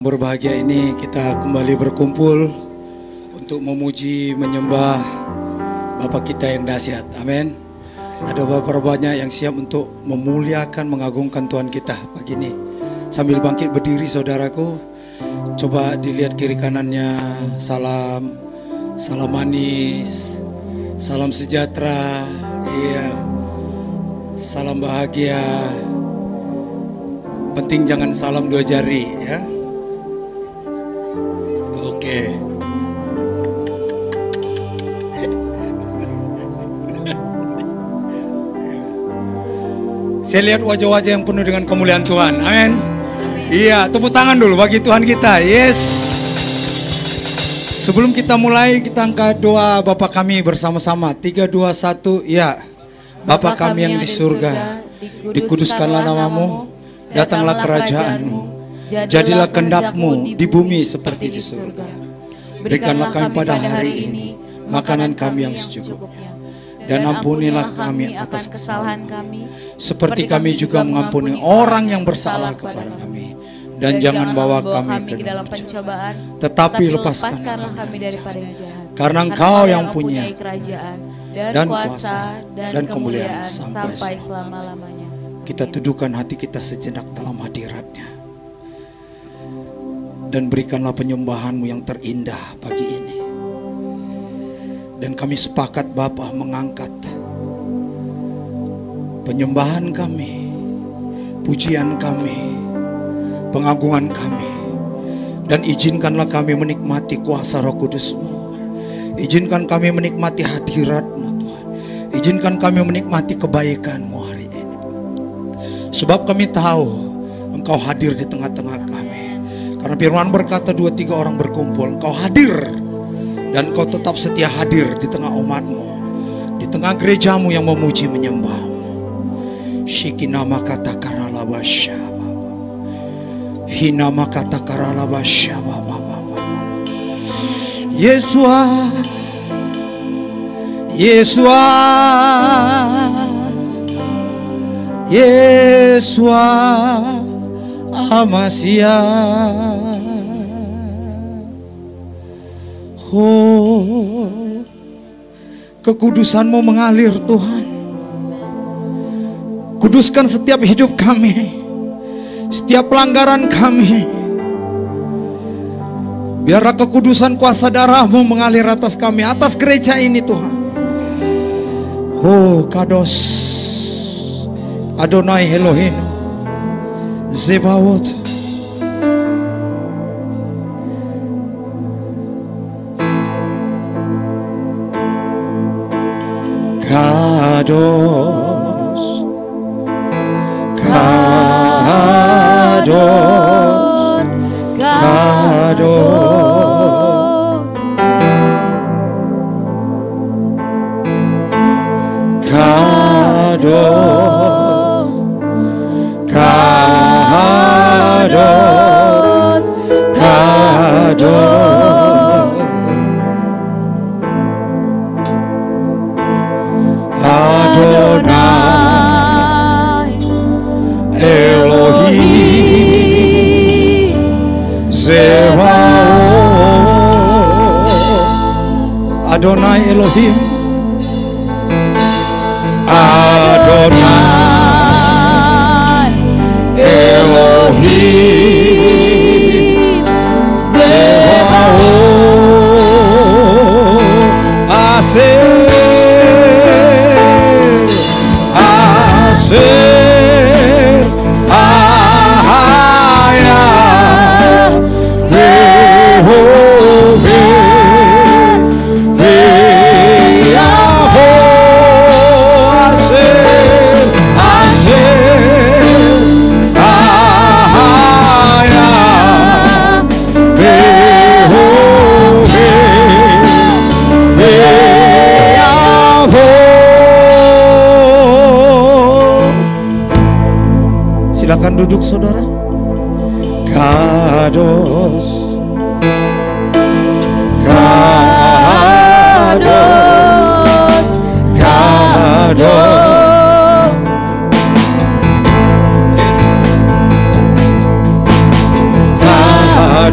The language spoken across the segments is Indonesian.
Berbahagia ini kita kembali berkumpul untuk memuji, menyembah Bapa kita yang dahsyat. Amin. Ada beberapa banyak yang siap untuk memuliakan, mengagungkan Tuhan kita pagi ini. Sambil bangkit berdiri saudaraku, coba dilihat kiri kanannya. Salam, salam manis, salam sejahtera, iya, salam bahagia. Penting jangan salam dua jari ya. Oke. Saya lihat wajah-wajah yang penuh dengan kemuliaan Tuhan. Amin. Iya, tepuk tangan dulu bagi Tuhan kita. Yes. Sebelum kita mulai, kita angkat doa Bapa kami bersama-sama. 3, 2, 1. Ya. Bapa kami yang di surga, dikuduskanlah namamu, datanglah kerajaan-Mu. Jadilah kehendak-Mu di bumi seperti di surga. Berikanlah kami pada hari ini makanan kami yang secukupnya. Dan ampunilah kami atas kesalahan kami, seperti kami juga mengampuni orang yang bersalah kepada kami. Dan jangan bawa kami ke dalam pencobaan, tetapi lepaskanlah kami daripada yang jahat. Karena Engkau yang punya kerajaan dan kuasa dan kemuliaan sampai selama-lamanya. Kita teduhkan hati kita sejenak dalam hadirat-Nya. Dan berikanlah penyembahan-Mu yang terindah pagi ini. Dan kami sepakat Bapa mengangkat penyembahan kami, pujian kami, pengagungan kami. Dan izinkanlah kami menikmati kuasa Roh Kudus-Mu. Izinkan kami menikmati hadirat-Mu Tuhan. Izinkan kami menikmati kebaikan-Mu hari ini. Sebab kami tahu Engkau hadir di tengah-tengah kami. Karena firman berkata 2-3 orang berkumpul, Engkau hadir. Dan Engkau tetap setia hadir di tengah umat-Mu, di tengah gereja-Mu yang memuji menyembah-Mu. Shikinama kata karala basyaba, hinama kata karala basyaba, Yesua, Yesua, Yesua, Amasia. Oh, kekudusan-Mu mengalir Tuhan. Kuduskan setiap hidup kami, setiap pelanggaran kami. Biarlah kekudusan kuasa darah-Mu mengalir atas kami, atas gereja ini Tuhan. Oh, Kados Adonai Elohim Zebaoth. Kados, Kados, Kados, Kados, Kados, Kados. Adonai Elohim Zebaoth. Adonai Elohim, Adonai Elohim Zebaoth. Aseh, Asher, Ahaya, Yehovah, Ve'avo. Asher, Asher, Ahaya, Yehovah, Ve'avo. Silakan duduk saudara. Kados, Kados, Kados. Kados,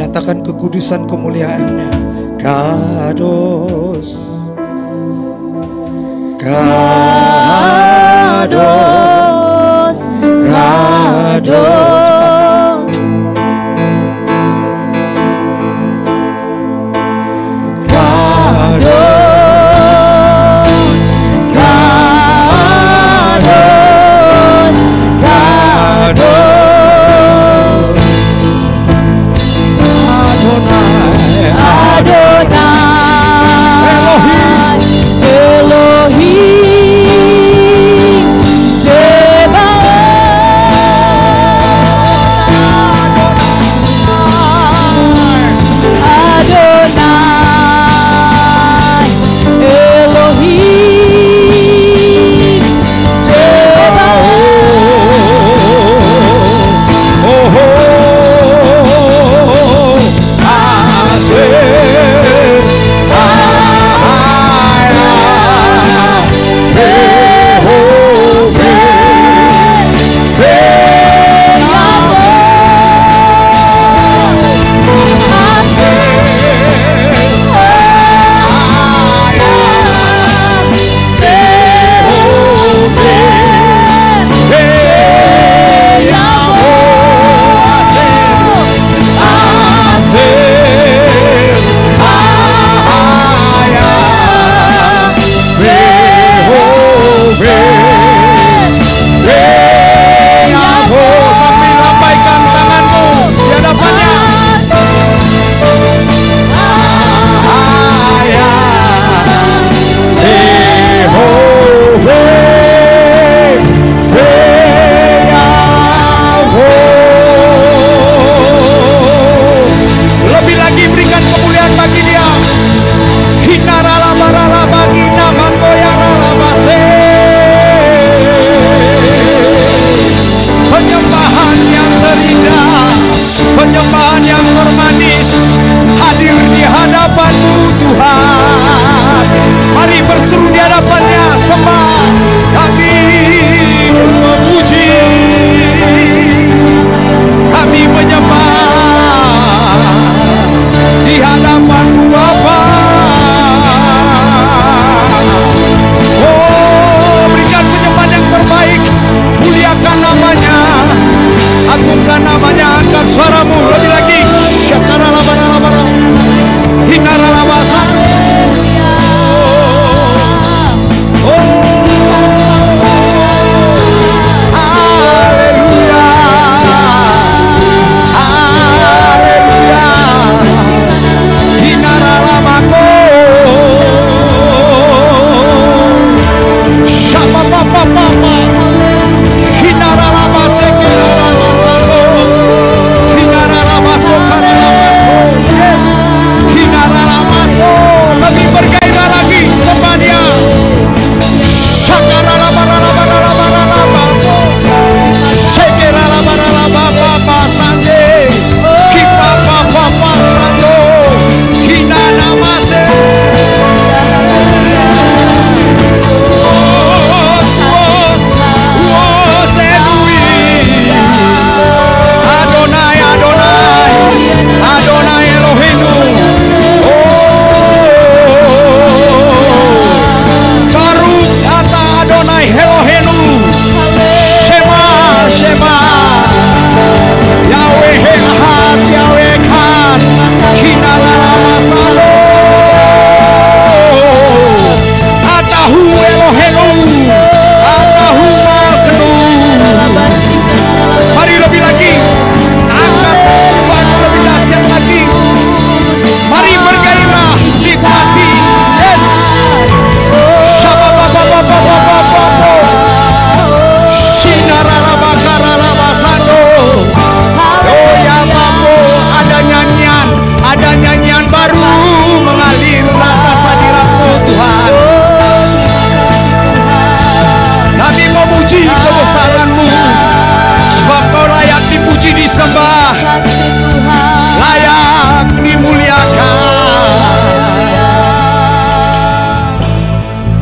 nyatakan kekudusan kemuliaan-Nya. Kados, Kados, Kados.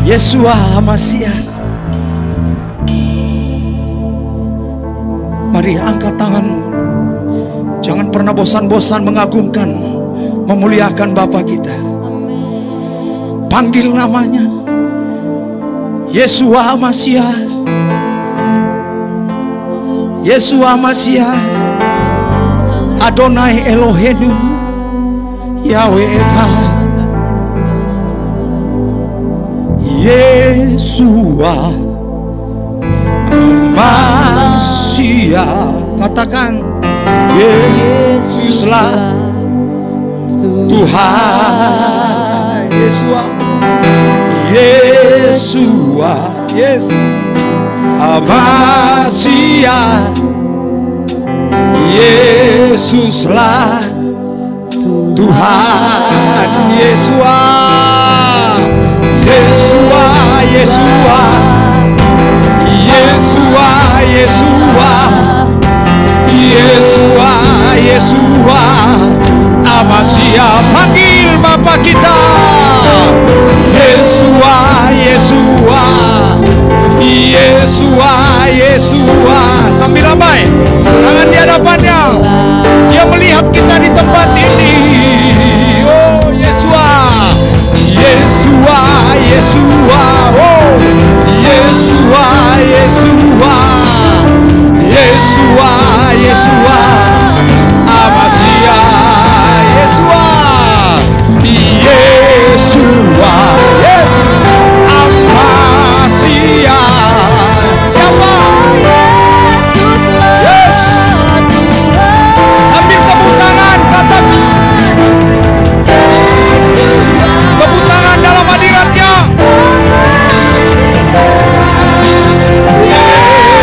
Yeshua HaMashiach. Mari angkat tanganmu, Jangan pernah bosan-bosan mengagungkan, memuliakan Bapa kita. Panggil namanya Yeshua Mashiach, Yeshua Mashiach, Adonai Elohenu, Yahweh Echad, Yeshua Mashiach. Katakan, Yesuslah Tuhan. Yeshua, Yeshua, yes, Mashiach. Yesuslah Tuhan. Yeshua, Yeshua, Yeshua, Yeshua, Yeshua, Yeshua, Yeshua, Mashiach. Panggil Bapa kita, Yeshua, Yeshua, Yeshua, Yeshua. Sambil ramai tangan di hadapannya, Dia melihat kita di tempat ini. Oh Yeshua, Yeshua, Yeshua, oh Yeshua, Yeshua, Yeshua, Yeshua, Mashiach. Yeshua, Yeshua, yes, Mashiach. Siapa? Yes. Sambil tepuk tangan, katakan tepuk tangan dalam hadiratnya.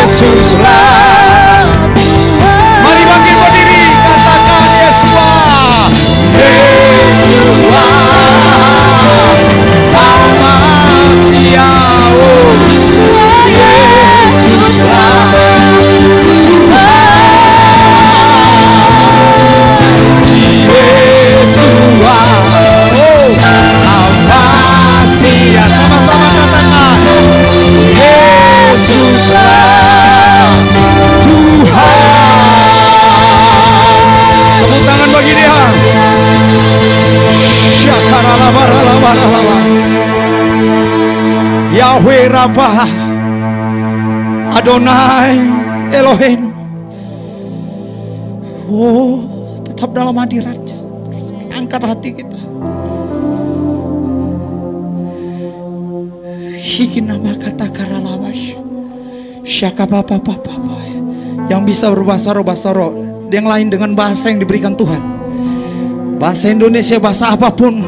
Yesuslah. Mari bangkit berdiri, katakan Yeshua, Yeshua, Mashiach, Yesuslah. Yeshua, Mashiach. Sama-sama katakan, Yesuslah Tuhan. Tepuk tangan bagi Dia. Syakaralabaralabaralaba. Yahweh Rabbah, Adonai Elohim. Oh, tetap dalam hadirat-Nya. Angkat hati kita. Hikinama kata karalabash. Syaka papa. Yang bisa berbahasa roh, yang lain dengan bahasa yang diberikan Tuhan. Bahasa Indonesia, bahasa apapun,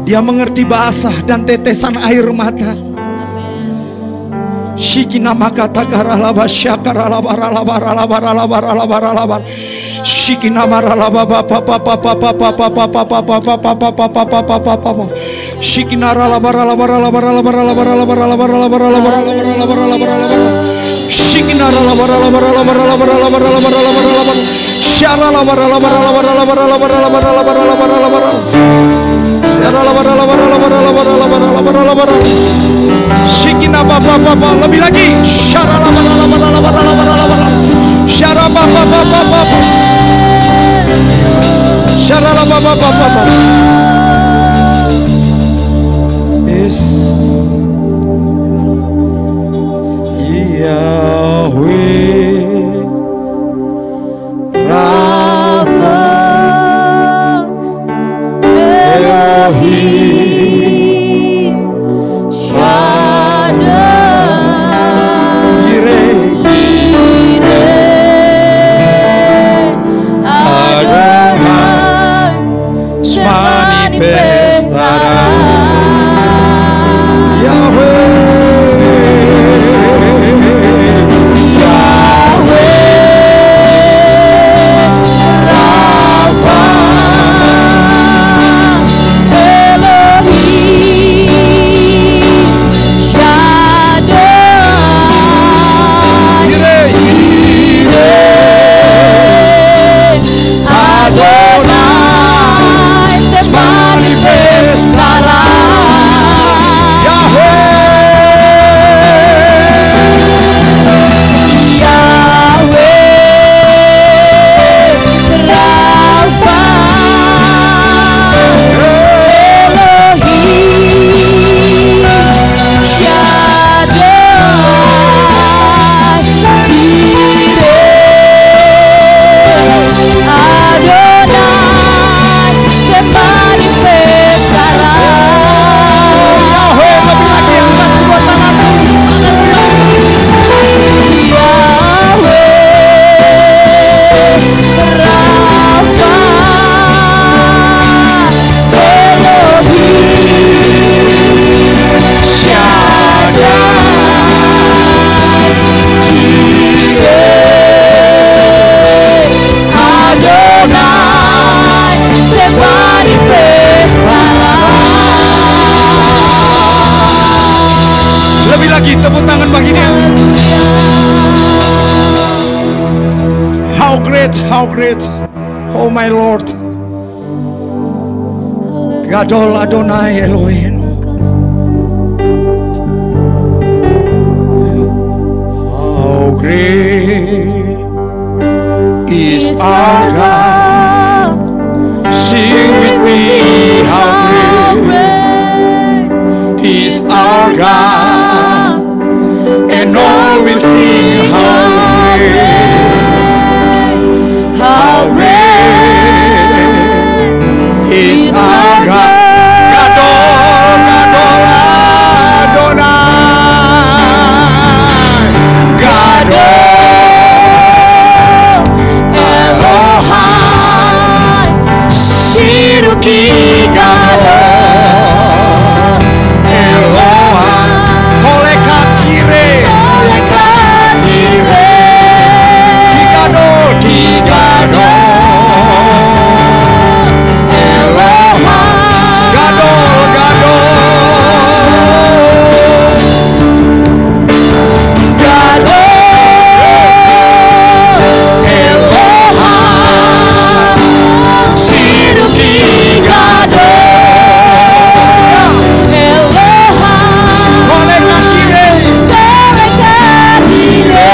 Dia mengerti bahasa dan tetesan air mata. Shikinama kata karalabash, syakaralabaralabaralabaralabaralabar. Shikinama ralababa papa. Shikinara lebih lagi. Yes, Yahweh Rabbah Elohim Shaddai Yireh Adonai Manifestará. great, oh my Lord. Gadol Adonai Elohim. How great is our God. Sing with me, how great is our God. And all will sing, how great is our God. Gadol, Gadol Adonai. Gadol Elohai. Siruki Gadol Elohai. Kolekat kire, kolekat kire. Gadol, Gadol Elohai. Gadol, Gadol Elohai. Siruki Gadol Elohai. Kolekat kire, kolekat kire.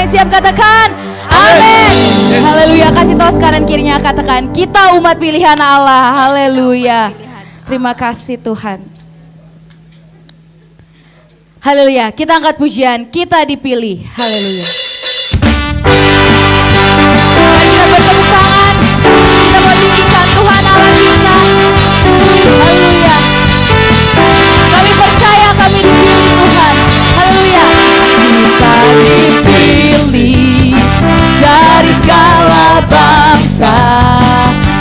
Siap katakan amin. Haleluya. Kasih tahu kanan kirinya, katakan kita umat pilihan Allah. Haleluya. Terima kasih Tuhan. Haleluya. Kita angkat pujian, kita dipilih. Haleluya. Mari kita bertepuk tangan. Kita mau tinggikan Tuhan Allah kita. Haleluya. Kami percaya kami dipilih Tuhan. Haleluya. Kita dipilih dari segala bangsa.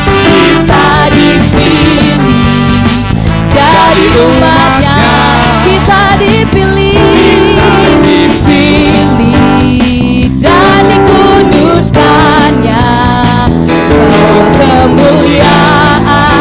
Kita dipilih jadi umatnya. Kita dipilih dan dikuduskannya. Bawa kemuliaan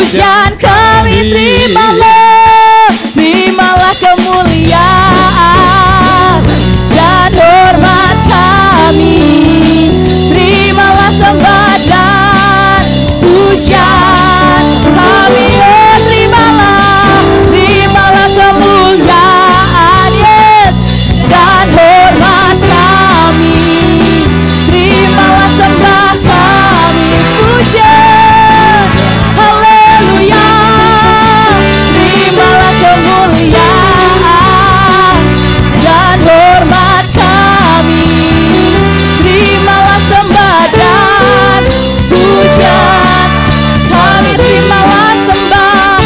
pujian kami terimalah kemuliaan dan hormat kami, terimalah sembah dan pujian kami, terimalah kemuliaan, yes, dan hormat kami, terimalah sembah kami, pujian, haleluya, terimalah kemuliaan dan hormat kami, terimalah sembah dan pujian kami, terimalah sembah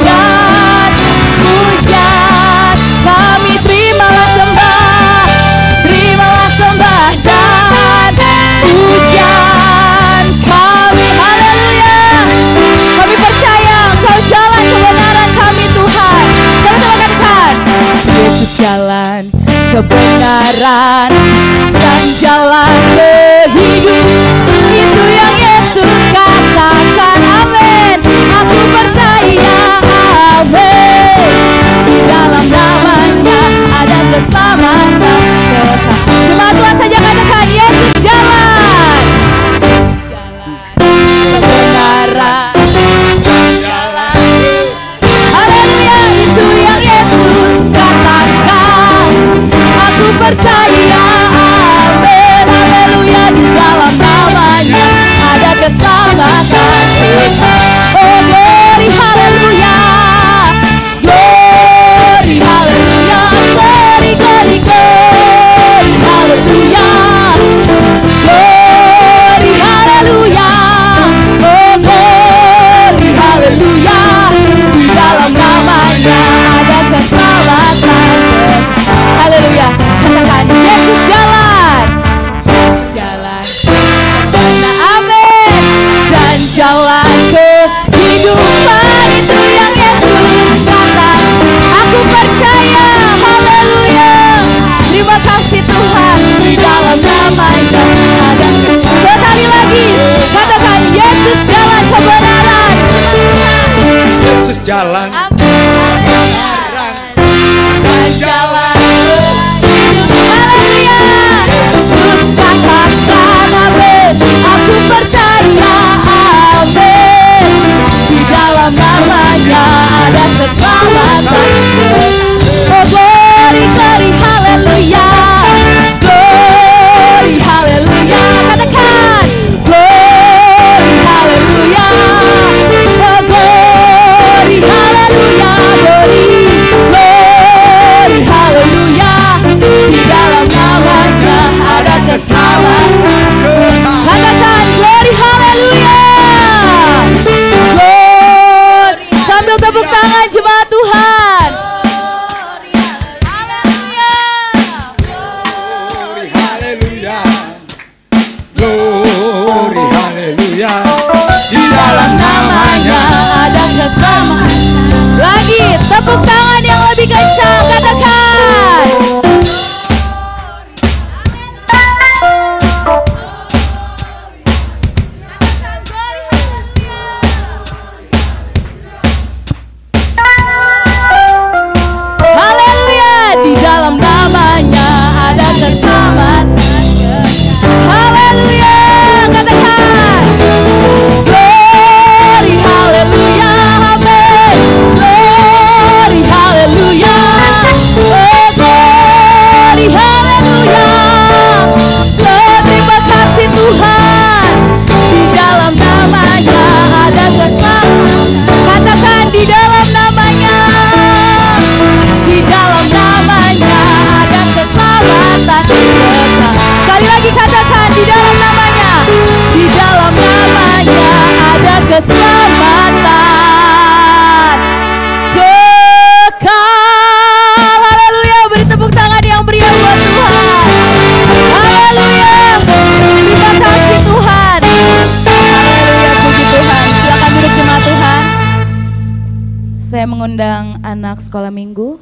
dan pujian kami, terimalah sembah dan pujian kami, haleluya. Kami percaya Engkau jalan kebenaran kami Tuhan. Sama-sama katakan, Yesus jalan kebenaran dan jalan kehidupan, itu yang Yesus katakan, amin. Aku percaya, amin. Di dalam namanya ada keselamatan kekal. Jemaat Tuhan saja katakan, Yesus jalan kebenaran, haleluya, itu yang Yesus katakan. Aku percaya, amin, haleluya. Di dalam namanya ada keselamatan. Oh glory, haleluya, glory, haleluya, glory, glory, glory, haleluya, glory, haleluya, oh glory, haleluya. Di dalam namanya ada keselamatan, haleluya. Katakan, Yesus jalan kemana, amin, dan jalan kehidupan, itu yang Yesus katakan. Aku percaya, haleluya. Terima kasih Tuhan, di dalam namanya ada. Sekali lagi, katakan, Yesus jalan kebenaran, Yesus jalan kebenaran dan jalan kehidupan, haleluya. Yesus katakan, amin. Aku percaya, amin. Di dalam namanya ada keselamatan. Oh glory, glory, haleluya, glory, haleluya. Katakan, glory, haleluya, oh glory, haleluya, glory, glory, haleluya. Di dalam namanya ada keselamatan. Katakan, glory, haleluya, glory. Sambil tepuk tangan jemaat Tuhan. Glory, haleluya, glory, haleluya. Di dalam namanya ada keselamatan. Lagi tepuk tangan yang lebih kencang, katakan. Haleluya, di dalam namanya ada keselamatan. Haleluya, katakan. Glory, haleluya, amin. Glory, haleluya, oh glory, haleluya. Oh, terima kasih Tuhan, di dalam namanya ada keselamatan. Katakan, di dalam namanya, di dalam namanya ada keselamatan kekal. Sekali lagi katakan, di dalam namanya, di dalam namanya ada keselamatan kekal. Haleluya, beri tepuk tangan yang meriah buat Tuhan. Haleluya, terima kasih Tuhan. Haleluya, puji Tuhan. Silakan duduk jemaat Tuhan. Saya mengundang anak sekolah minggu.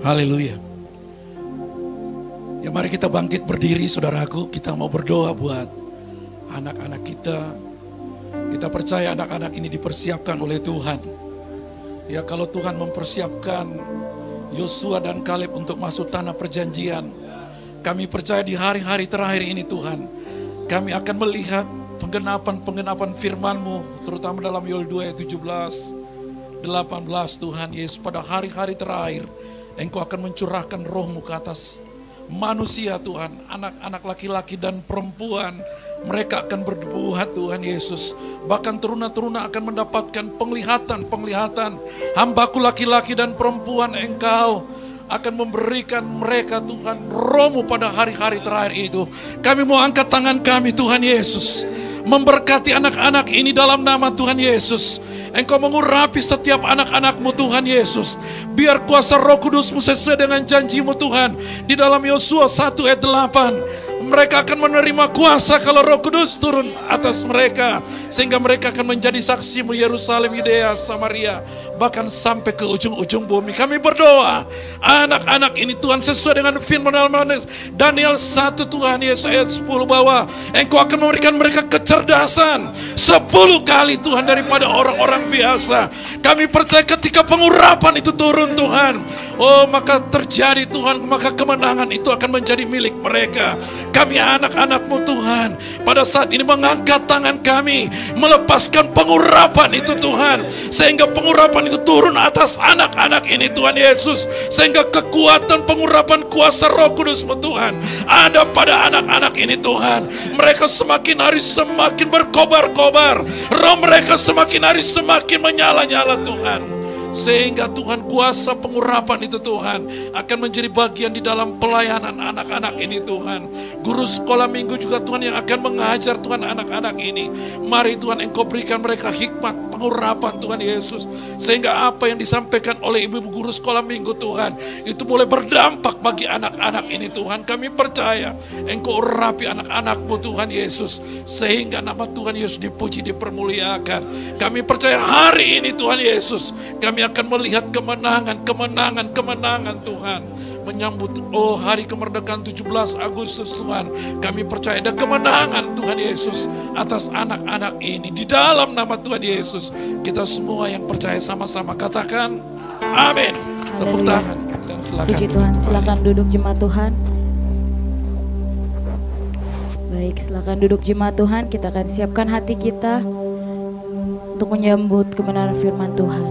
Haleluya. Ya mari kita bangkit berdiri saudaraku. Kita mau berdoa buat anak-anak kita. Kita percaya anak-anak ini dipersiapkan oleh Tuhan. Ya kalau Tuhan mempersiapkan Yosua dan Kaleb untuk masuk tanah perjanjian, kami percaya di hari-hari terakhir ini Tuhan, kami akan melihat penggenapan firman-Mu, terutama dalam Yoel 2 ayat 17, 18 Tuhan Yesus. Pada hari-hari terakhir Engkau akan mencurahkan Roh-Mu ke atas manusia Tuhan, anak-anak laki-laki dan perempuan. Mereka akan berbuat Tuhan Yesus. Bahkan teruna-teruna akan mendapatkan penglihatan. Hambaku laki-laki dan perempuan, Engkau akan memberikan mereka Tuhan Roh-Mu pada hari-hari terakhir itu. Kami mau angkat tangan kami Tuhan Yesus, memberkati anak-anak ini dalam nama Tuhan Yesus. Engkau mengurapi setiap anak-anak-Mu Tuhan Yesus. Biar kuasa Roh Kudus-Mu sesuai dengan janji-Mu Tuhan. Di dalam Yosua 1 ayat 8, mereka akan menerima kuasa kalau Roh Kudus turun atas mereka. Sehingga mereka akan menjadi saksi-Mu Yerusalem, Yudea, Samaria, bahkan sampai ke ujung-ujung bumi. Kami berdoa anak-anak ini Tuhan sesuai dengan firman Daniel 1 Tuhan Yesus ayat 10 bahwa Engkau akan memberikan mereka kecerdasan 10 kali Tuhan daripada orang-orang biasa. Kami percaya ketika pengurapan itu turun Tuhan, oh maka terjadi Tuhan, maka kemenangan itu akan menjadi milik mereka. Kami anak-anak-Mu Tuhan pada saat ini mengangkat tangan kami, melepaskan pengurapan itu Tuhan, sehingga pengurapan itu turun atas anak-anak ini Tuhan Yesus, sehingga kekuatan pengurapan kuasa Roh Kudus-Mu Tuhan ada pada anak-anak ini Tuhan. Mereka semakin hari semakin berkobar-kobar, roh mereka semakin hari semakin menyala-nyala Tuhan, sehingga Tuhan kuasa pengurapan itu Tuhan akan menjadi bagian di dalam pelayanan anak-anak ini Tuhan. Guru sekolah minggu juga Tuhan yang akan mengajar Tuhan anak-anak ini. Mari Tuhan Engkau berikan mereka hikmat pengurapan Tuhan Yesus, sehingga apa yang disampaikan oleh ibu-ibu guru sekolah minggu Tuhan itu boleh berdampak bagi anak-anak ini Tuhan. Kami percaya Engkau urapi anak-anak-Mu Tuhan Yesus, sehingga nama Tuhan Yesus dipuji, dipermuliakan. Kami percaya hari ini Tuhan Yesus kami akan melihat kemenangan Tuhan. Menyambut hari kemerdekaan 17 Agustus Tuhan, kami percaya ada kemenangan Tuhan Yesus atas anak-anak ini. Di dalam nama Tuhan Yesus, kita semua yang percaya sama-sama katakan amin. Tepuk tangan dan silakan. Puji Tuhan, silakan duduk jemaat Tuhan. Baik, silakan duduk jemaat Tuhan. Kita akan siapkan hati kita untuk menyambut kebenaran firman Tuhan.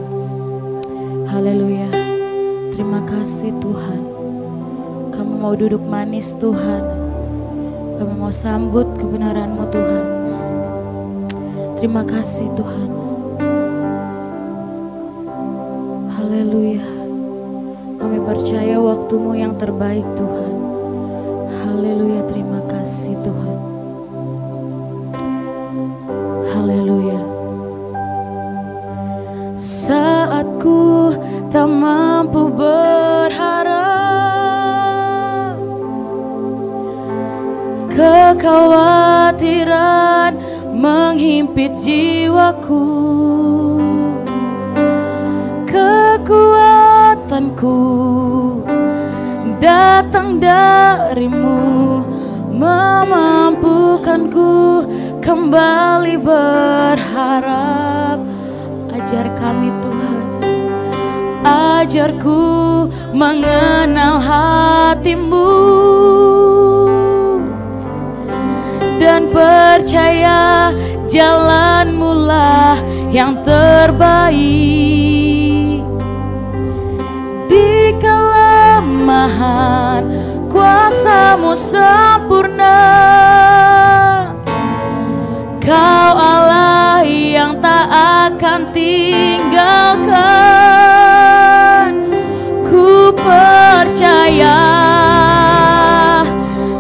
Haleluya. Terima kasih Tuhan. Kami mau duduk manis Tuhan. Kami mau sambut kebenaran-Mu Tuhan. Terima kasih Tuhan. Haleluya. Kami percaya waktu-Mu yang terbaik Tuhan. Haleluya, terima kasih Tuhan. Haleluya. Saat ku tak mampu berharap, kekhawatiran menghimpit jiwaku, kekuatanku datang dari-Mu, memampukanku kembali berharap. Ajar kami Tuhan, ajarku mengenal hati-Mu dan percaya jalan-Mu lah yang terbaik. Di kelemahan kuasa-Mu sempurna, Kau Allah yang tak akan tinggalkan. Ku percaya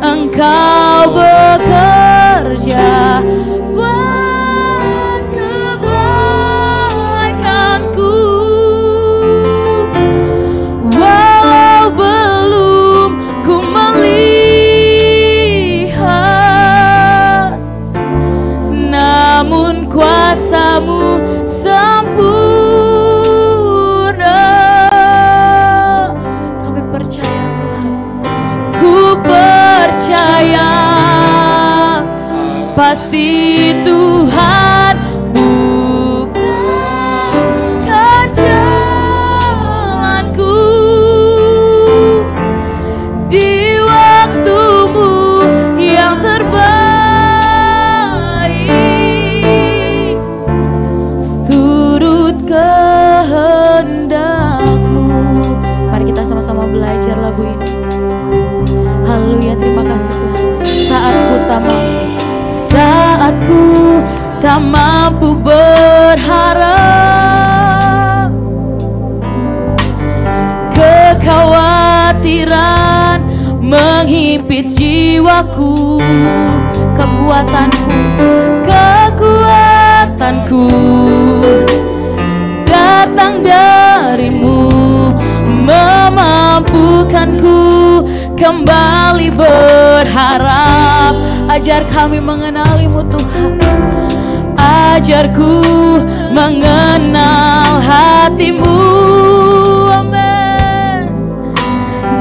Engkau bekerja buat kebaikanku, walau belum ku melihat, namun kuasa-Mu sempurna. Kami pasti Tuhan bukakan jalanku di waktumu yang terbaik, seturut kehendakmu. Mari kita sama-sama belajar lagu ini. Haleluya, terima kasih Tuhan. Saatku tak mampu berharap, kekhawatiran menghimpit jiwaku, kekuatanku datang darimu, memampukanku kembali berharap. Ajar kami mengenalimu Tuhan, ajarku mengenal hatimu, amin.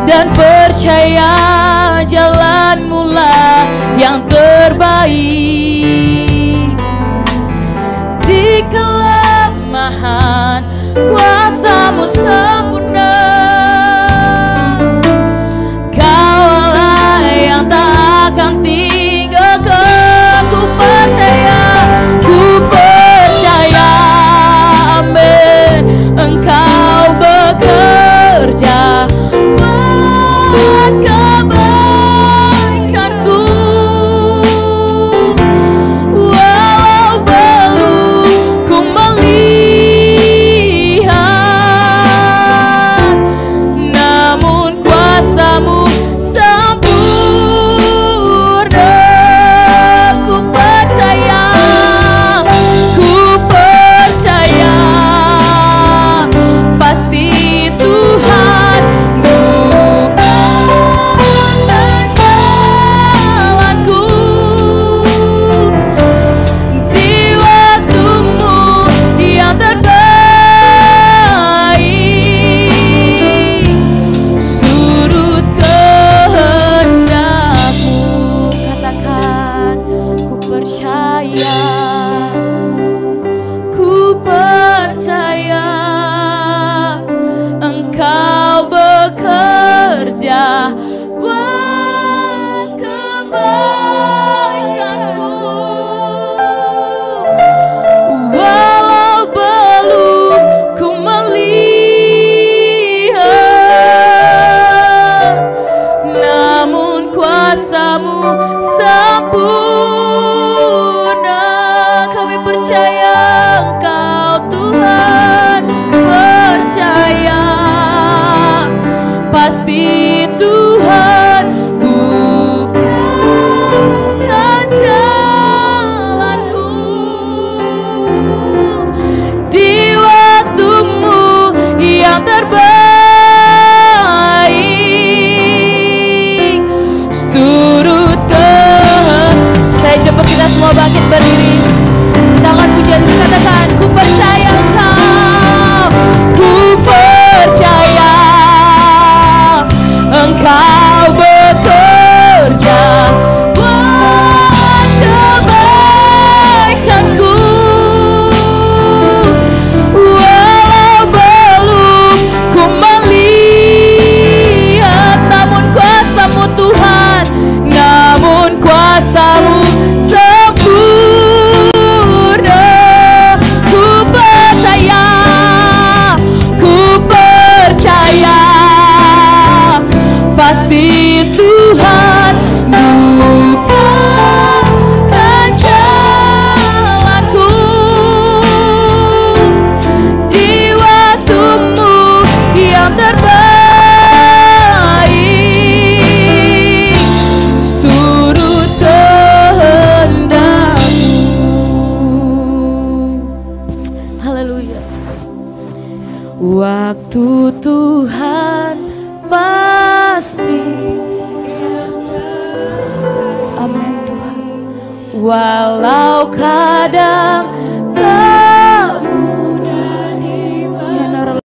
Dan percaya jalanmu lah yang terbaik, di kelemahan kuasamu sempurna. Kaulah yang tak akan tinggalkan, ku percaya, amin. Engkau bekerja buat kebaikanku, walau belum ku melihat, namun kuasamu sempurna. Ku percaya, pasti Tuhan bukakan jalanku di waktumu yang terbaik, surut kehendakmu. Katakan, ku percaya, Engkau bekerja buat kebaikanku, walau belum ku melihat, namun kuasamu sempurna. Kami percaya Engkau Tuhan, percaya pasti Tuhan bukakan jalanku di waktumu yang terbaik, seturut Saya jemput kita semua bangkit berdiri, kita akan pujian, katakan, ku percaya Engkau, ku percaya Engkau bekerja buat kebaikanku, walau belum ku melihat, namun kuasamu Tuhan, namun kuasamu sempurna. Ku percaya, pasti Tuhan bukakan jalanku di waktumu yang terbaik, seturut kehendakmu. Haleluya. Waktu Tuhan pasti, amin Tuhan. Walau kadang tak mudah dimengerti,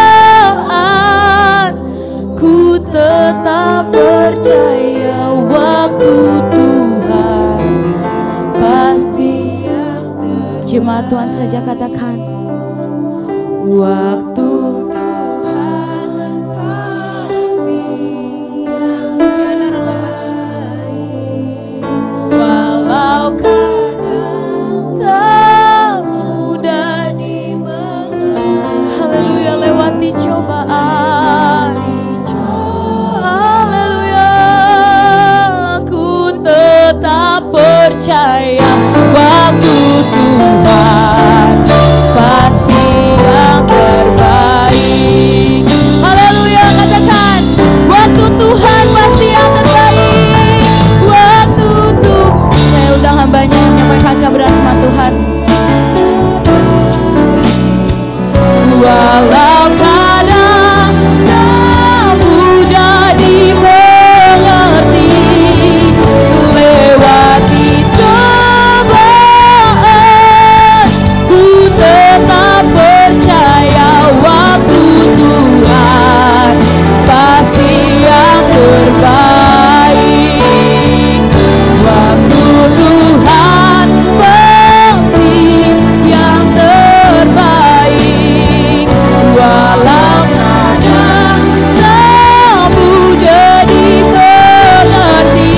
cobaan ku tetap firman Tuhan saja katakan, waktu Tuhan pasti yang terbaik, walau kadang tak mudah dimengerti. Haleluya, lewati cobaan. Haleluya, aku tetap percaya waktu Tuhan pasti yang terbaik. Haleluya, katakan waktu Tuhan pasti yang terbaik. Waktu Tuhan. Saya undang hambanya menyampaikan kebenaran firman Tuhan. Walau kadang tak mudah dimengerti, lewati cobaan, ku tetap percaya waktu Tuhan pasti yang terbaik. Waktu Tuhan pasti yang terbaik, walau kadang tak mudah dimengerti,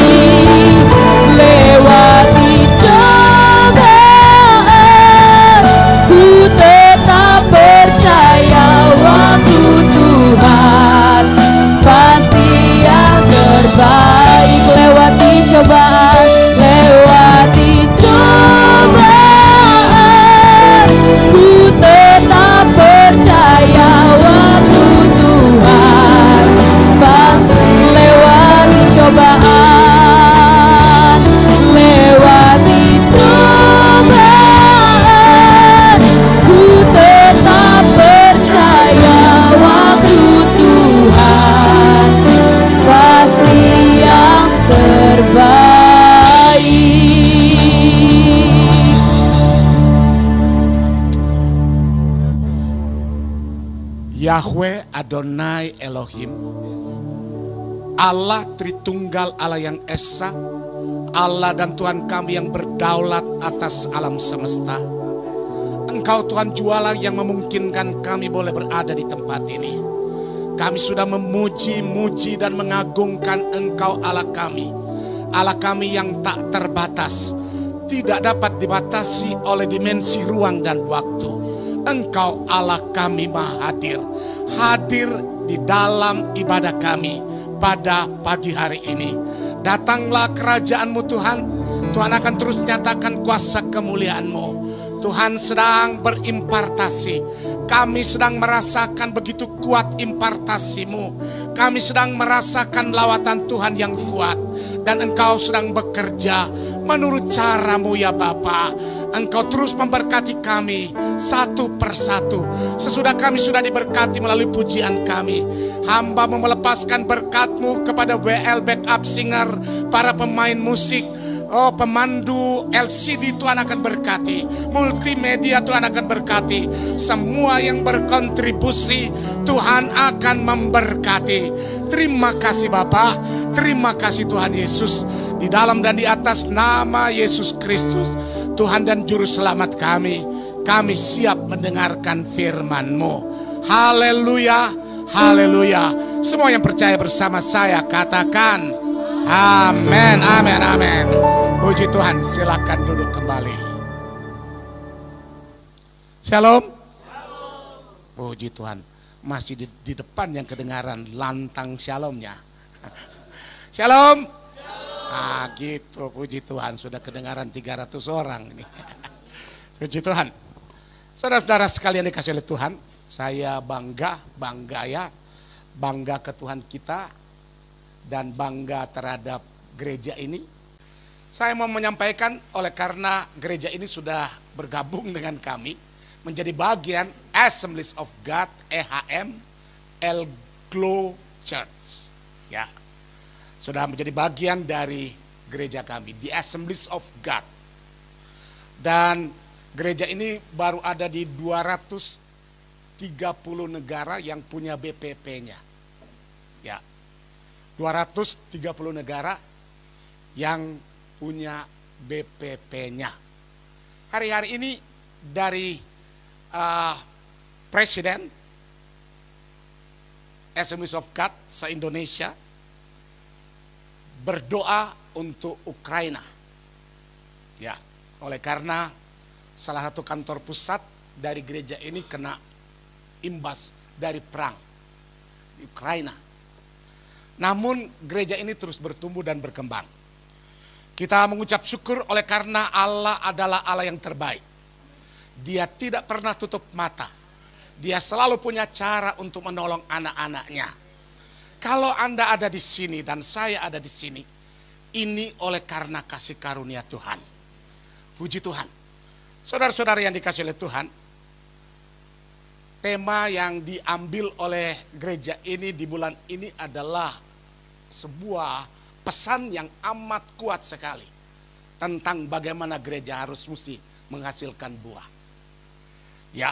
lewati cobaan, ku tetap percaya waktu Tuhan pasti yang terbaik. Lewati cobaan, lewati cobaan, ku tetap percaya waktu Tuhan pasti. Lewati cobaan, lewati cobaan, ku tetap percaya waktu Tuhan pasti yang terbaik. Yahweh Adonai Elohim, Allah Tritunggal, Allah yang Esa, Allah dan Tuhan kami yang berdaulat atas alam semesta. Engkau Tuhan juala yang memungkinkan kami boleh berada di tempat ini. Kami sudah memuji, muji dan mengagungkan Engkau Allah kami yang tak terbatas, tidak dapat dibatasi oleh dimensi ruang dan waktu. Engkau Allah kami maha hadir, hadir di dalam ibadah kami pada pagi hari ini. Datanglah kerajaan-Mu Tuhan. Tuhan akan terus nyatakan kuasa kemuliaan-Mu. Tuhan sedang berimpartasi. Kami sedang merasakan begitu kuat impartasi-Mu. Kami sedang merasakan lawatan Tuhan yang kuat. Dan Engkau sedang bekerja menurut cara-Mu ya Bapa. Engkau terus memberkati kami satu persatu. Sesudah kami sudah diberkati melalui pujian kami, hamba melepaskan berkat-Mu kepada WL Backup Singer, para pemain musik, pemandu LCD Tuhan akan berkati, multimedia Tuhan akan berkati, semua yang berkontribusi Tuhan akan memberkati. Terima kasih Bapa, terima kasih Tuhan Yesus. Di dalam dan di atas nama Yesus Kristus, Tuhan dan Juru Selamat kami siap mendengarkan firman-Mu. Haleluya, haleluya. Semua yang percaya bersama saya katakan amin, amin, amin. Puji Tuhan, silakan duduk kembali. Shalom. Puji Tuhan, masih di depan yang kedengaran lantang shalomnya. Shalom. Ah gitu, puji Tuhan, sudah kedengaran 300 orang ini. Puji Tuhan. Saudara-saudara sekalian dikasih oleh Tuhan, saya bangga ke Tuhan kita dan bangga terhadap gereja ini. Saya mau menyampaikan oleh karena gereja ini sudah bergabung dengan kami menjadi bagian Assemblies of God EHM El Glow Church. Ya. Sudah menjadi bagian dari gereja kami di Assemblies of God. Dan gereja ini baru ada di 230 negara yang punya BPP-nya. Ya. 230 negara yang punya BPP-nya. Hari-hari ini dari Presiden Assemblies of God se-Indonesia berdoa untuk Ukraina. Ya, oleh karena salah satu kantor pusat dari gereja ini kena imbas dari perang di Ukraina. Namun gereja ini terus bertumbuh dan berkembang. Kita mengucap syukur oleh karena Allah adalah Allah yang terbaik. Dia tidak pernah tutup mata. Dia selalu punya cara untuk menolong anak-anaknya. Kalau Anda ada di sini dan saya ada di sini, ini oleh karena kasih karunia Tuhan. Puji Tuhan. Saudara-saudara yang dikasih oleh Tuhan, tema yang diambil oleh gereja ini di bulan ini adalah sebuah pesan yang amat kuat sekali tentang bagaimana gereja harus mesti menghasilkan buah. Ya,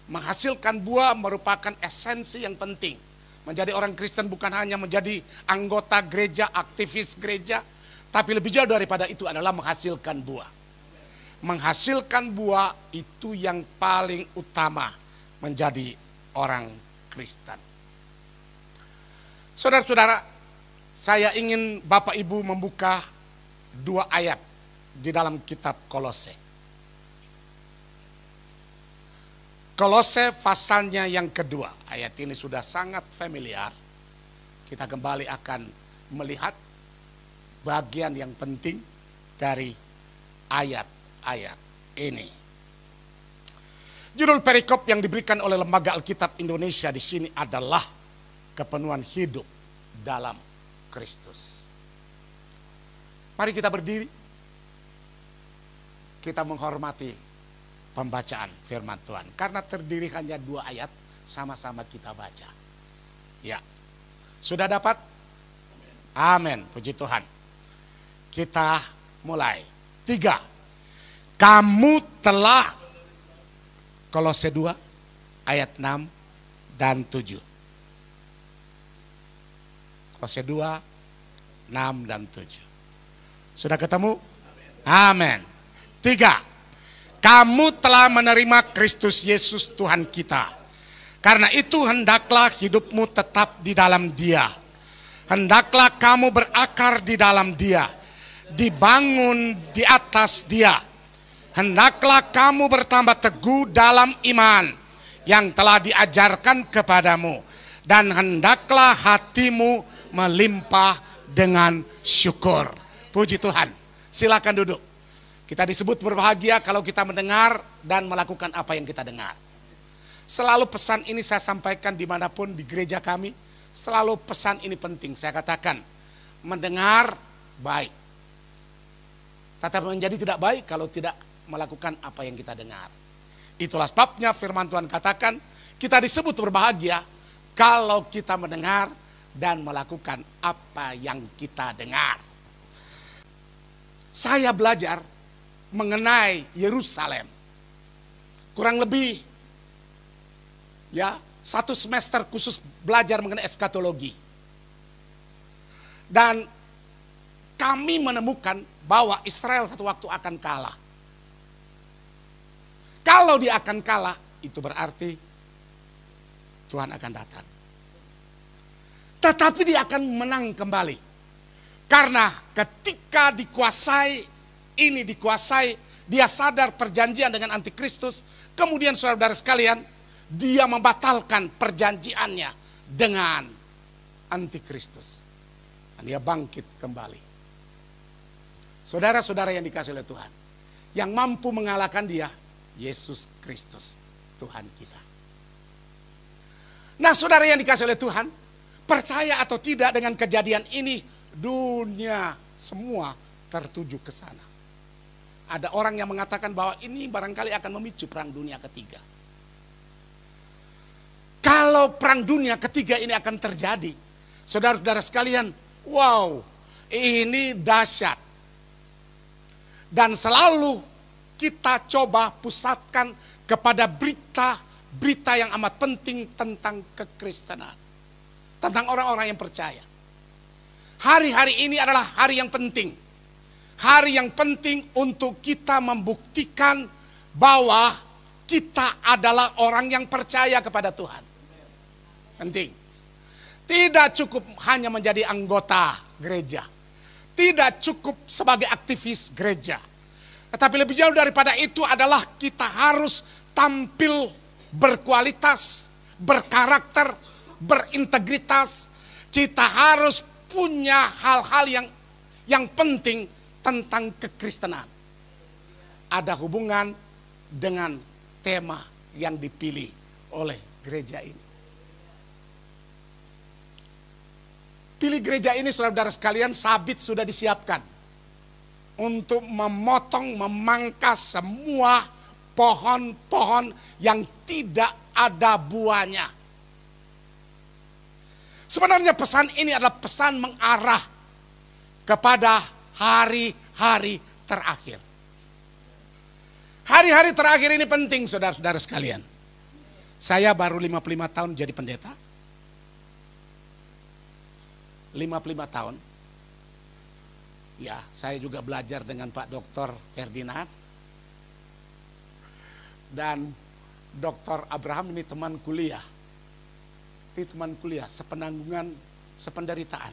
menghasilkan buah merupakan esensi yang penting. Menjadi orang Kristen bukan hanya menjadi anggota gereja, aktivis gereja, tapi lebih jauh daripada itu adalah menghasilkan buah. Menghasilkan buah itu yang paling utama menjadi orang Kristen. Saudara-saudara, saya ingin Bapak Ibu membuka 2 ayat di dalam kitab Kolose. Kolose pasalnya yang kedua. Ayat ini sudah sangat familiar. Kita kembali akan melihat bagian yang penting dari ayat-ayat ini. Judul perikop yang diberikan oleh Lembaga Alkitab Indonesia di sini adalah kepenuhan hidup dalam Kristus. Mari kita berdiri. Kita menghormati pembacaan firman Tuhan. Karena terdiri hanya 2 ayat, sama-sama kita baca. Ya, sudah dapat? Amin, puji Tuhan. Kita mulai. 3. Kamu telah, Kolose 2 ayat 6 dan 7. Kolose 2, 6 dan 7. Sudah ketemu? Amin. 3. Kamu telah menerima Kristus Yesus Tuhan kita. Karena itu hendaklah hidupmu tetap di dalam Dia. Hendaklah kamu berakar di dalam Dia. Dibangun di atas Dia. Hendaklah kamu bertambah teguh dalam iman yang telah diajarkan kepadamu. Dan hendaklah hatimu melimpah dengan syukur. Puji Tuhan. Silakan duduk. Kita disebut berbahagia kalau kita mendengar dan melakukan apa yang kita dengar. Selalu pesan ini saya sampaikan dimanapun di gereja kami. Selalu pesan ini penting. Saya katakan, mendengar baik. Tetapi menjadi tidak baik kalau tidak melakukan apa yang kita dengar. Itulah sebabnya firman Tuhan katakan, kita disebut berbahagia kalau kita mendengar dan melakukan apa yang kita dengar. Saya belajar mengenai Yerusalem kurang lebih ya 1 semester khusus belajar mengenai eskatologi, dan kami menemukan bahwa Israel satu waktu akan kalah. Kalau dia akan kalah, itu berarti Tuhan akan datang. Tetapi dia akan menang kembali, karena ketika dikuasai, dia sadar perjanjian dengan antikristus. Kemudian saudara-saudara sekalian, dia membatalkan perjanjiannya dengan antikristus. Dan dia bangkit kembali. Saudara-saudara yang dikasihi oleh Tuhan, yang mampu mengalahkan dia, Yesus Kristus, Tuhan kita. Nah, saudara yang dikasihi oleh Tuhan, percaya atau tidak dengan kejadian ini, dunia semua tertuju ke sana. Ada orang yang mengatakan bahwa ini barangkali akan memicu perang dunia ketiga. Kalau perang dunia ketiga ini akan terjadi, saudara-saudara sekalian, wow, ini dahsyat. Dan selalu kita coba pusatkan kepada berita yang amat penting tentang kekristenan. Tentang orang-orang yang percaya. Hari-hari ini adalah hari yang penting. Hari yang penting untuk kita membuktikan bahwa kita adalah orang yang percaya kepada Tuhan. Penting. Tidak cukup hanya menjadi anggota gereja. Tidak cukup sebagai aktivis gereja. Tetapi lebih jauh daripada itu adalah kita harus tampil berkualitas, berkarakter, berintegritas. Kita harus punya hal-hal yang penting tentang kekristenan. Ada hubungan dengan tema yang dipilih oleh gereja ini. Pilih gereja ini, saudara-saudara sekalian, sabit sudah disiapkan untuk memotong, memangkas semua pohon-pohon yang tidak ada buahnya. Sebenarnya pesan ini adalah pesan mengarah kepada hari-hari terakhir. Hari-hari terakhir ini penting, saudara-saudara sekalian. Saya baru 55 tahun jadi pendeta. 55 tahun. Ya, saya juga belajar dengan Pak Dr. Ferdinand. Dan Dr. Abraham ini teman kuliah. Ini teman kuliah, sepenanggungan, sependeritaan.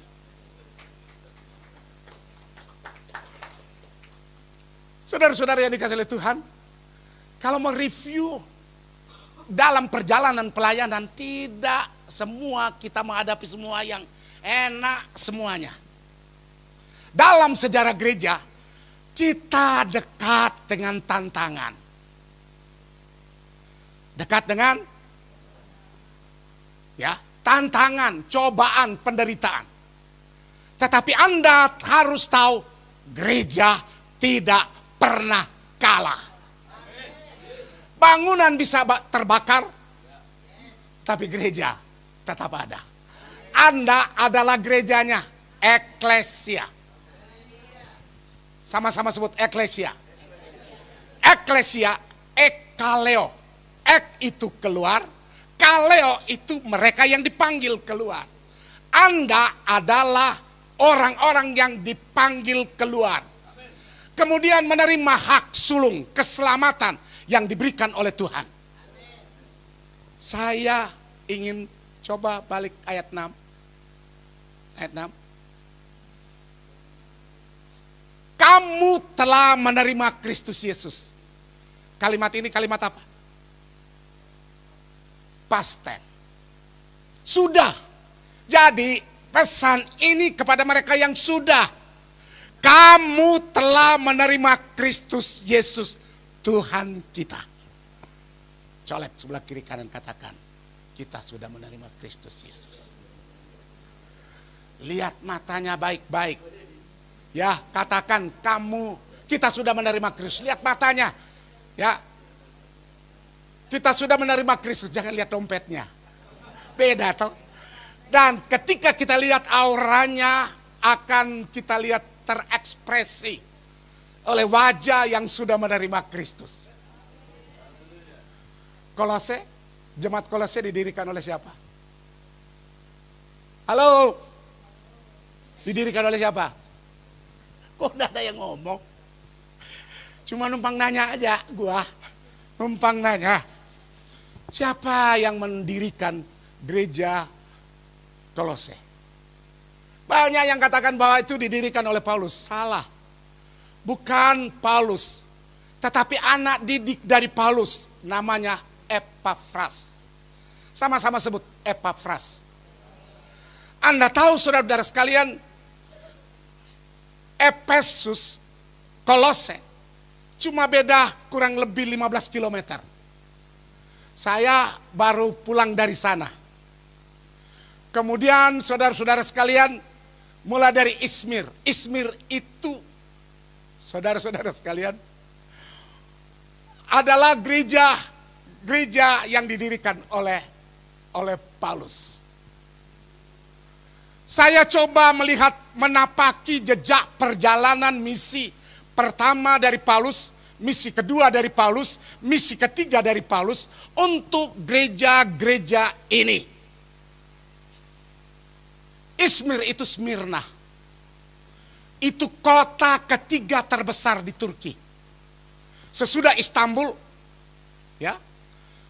Saudara-saudara yang dikasihi oleh Tuhan, kalau mereview dalam perjalanan pelayanan, tidak semua kita menghadapi semua yang enak semuanya. Dalam sejarah gereja, kita dekat dengan tantangan. Dekat dengan tantangan, cobaan, penderitaan. Tetapi Anda harus tahu, gereja tidak pernah kalah. Bangunan bisa terbakar, tapi gereja tetap ada. Anda adalah gerejanya, eklesia. Sama-sama sebut eklesia. Eklesia, ekaleo. Ek itu keluar, kaleo itu mereka yang dipanggil keluar. Anda adalah orang-orang yang dipanggil keluar. Kemudian menerima hak sulung, keselamatan yang diberikan oleh Tuhan. Saya ingin coba balik ayat 6. Ayat 6. Kamu telah menerima Kristus Yesus. Kalimat ini kalimat apa? Past tense. Sudah. Jadi pesan ini kepada mereka yang sudah. Kamu telah menerima Kristus Yesus Tuhan kita. Colek sebelah kiri kanan, katakan, kita sudah menerima Kristus Yesus. Lihat matanya baik-baik. Ya, katakan kita sudah menerima Kristus. Lihat matanya. Ya. Kita sudah menerima Kristus, jangan lihat dompetnya. Beda toh. Dan ketika kita lihat auranya, akan kita lihat terekspresi oleh wajah yang sudah menerima Kristus. Kolose, jemaat Kolose didirikan oleh siapa? Halo? Didirikan oleh siapa? Kok enggak ada yang ngomong? Cuma numpang nanya aja gua. Numpang nanya. Siapa yang mendirikan gereja Kolose? Banyak yang katakan bahwa itu didirikan oleh Paulus. Salah. Bukan Paulus. Tetapi anak didik dari Paulus. Namanya Epafras. Sama-sama sebut Epafras. Anda tahu saudara-saudara sekalian, Efesus, Kolose, cuma beda kurang lebih 15 km. Saya baru pulang dari sana. Kemudian saudara-saudara sekalian, mulai dari Izmir. Izmir itu, saudara-saudara sekalian, adalah gereja yang didirikan oleh Paulus. Saya coba melihat, menapaki jejak perjalanan misi pertama dari Paulus, misi kedua dari Paulus, misi ketiga dari Paulus untuk gereja-gereja ini. Izmir itu Smyrna. Itu kota ketiga terbesar di Turki. Sesudah Istanbul, ya,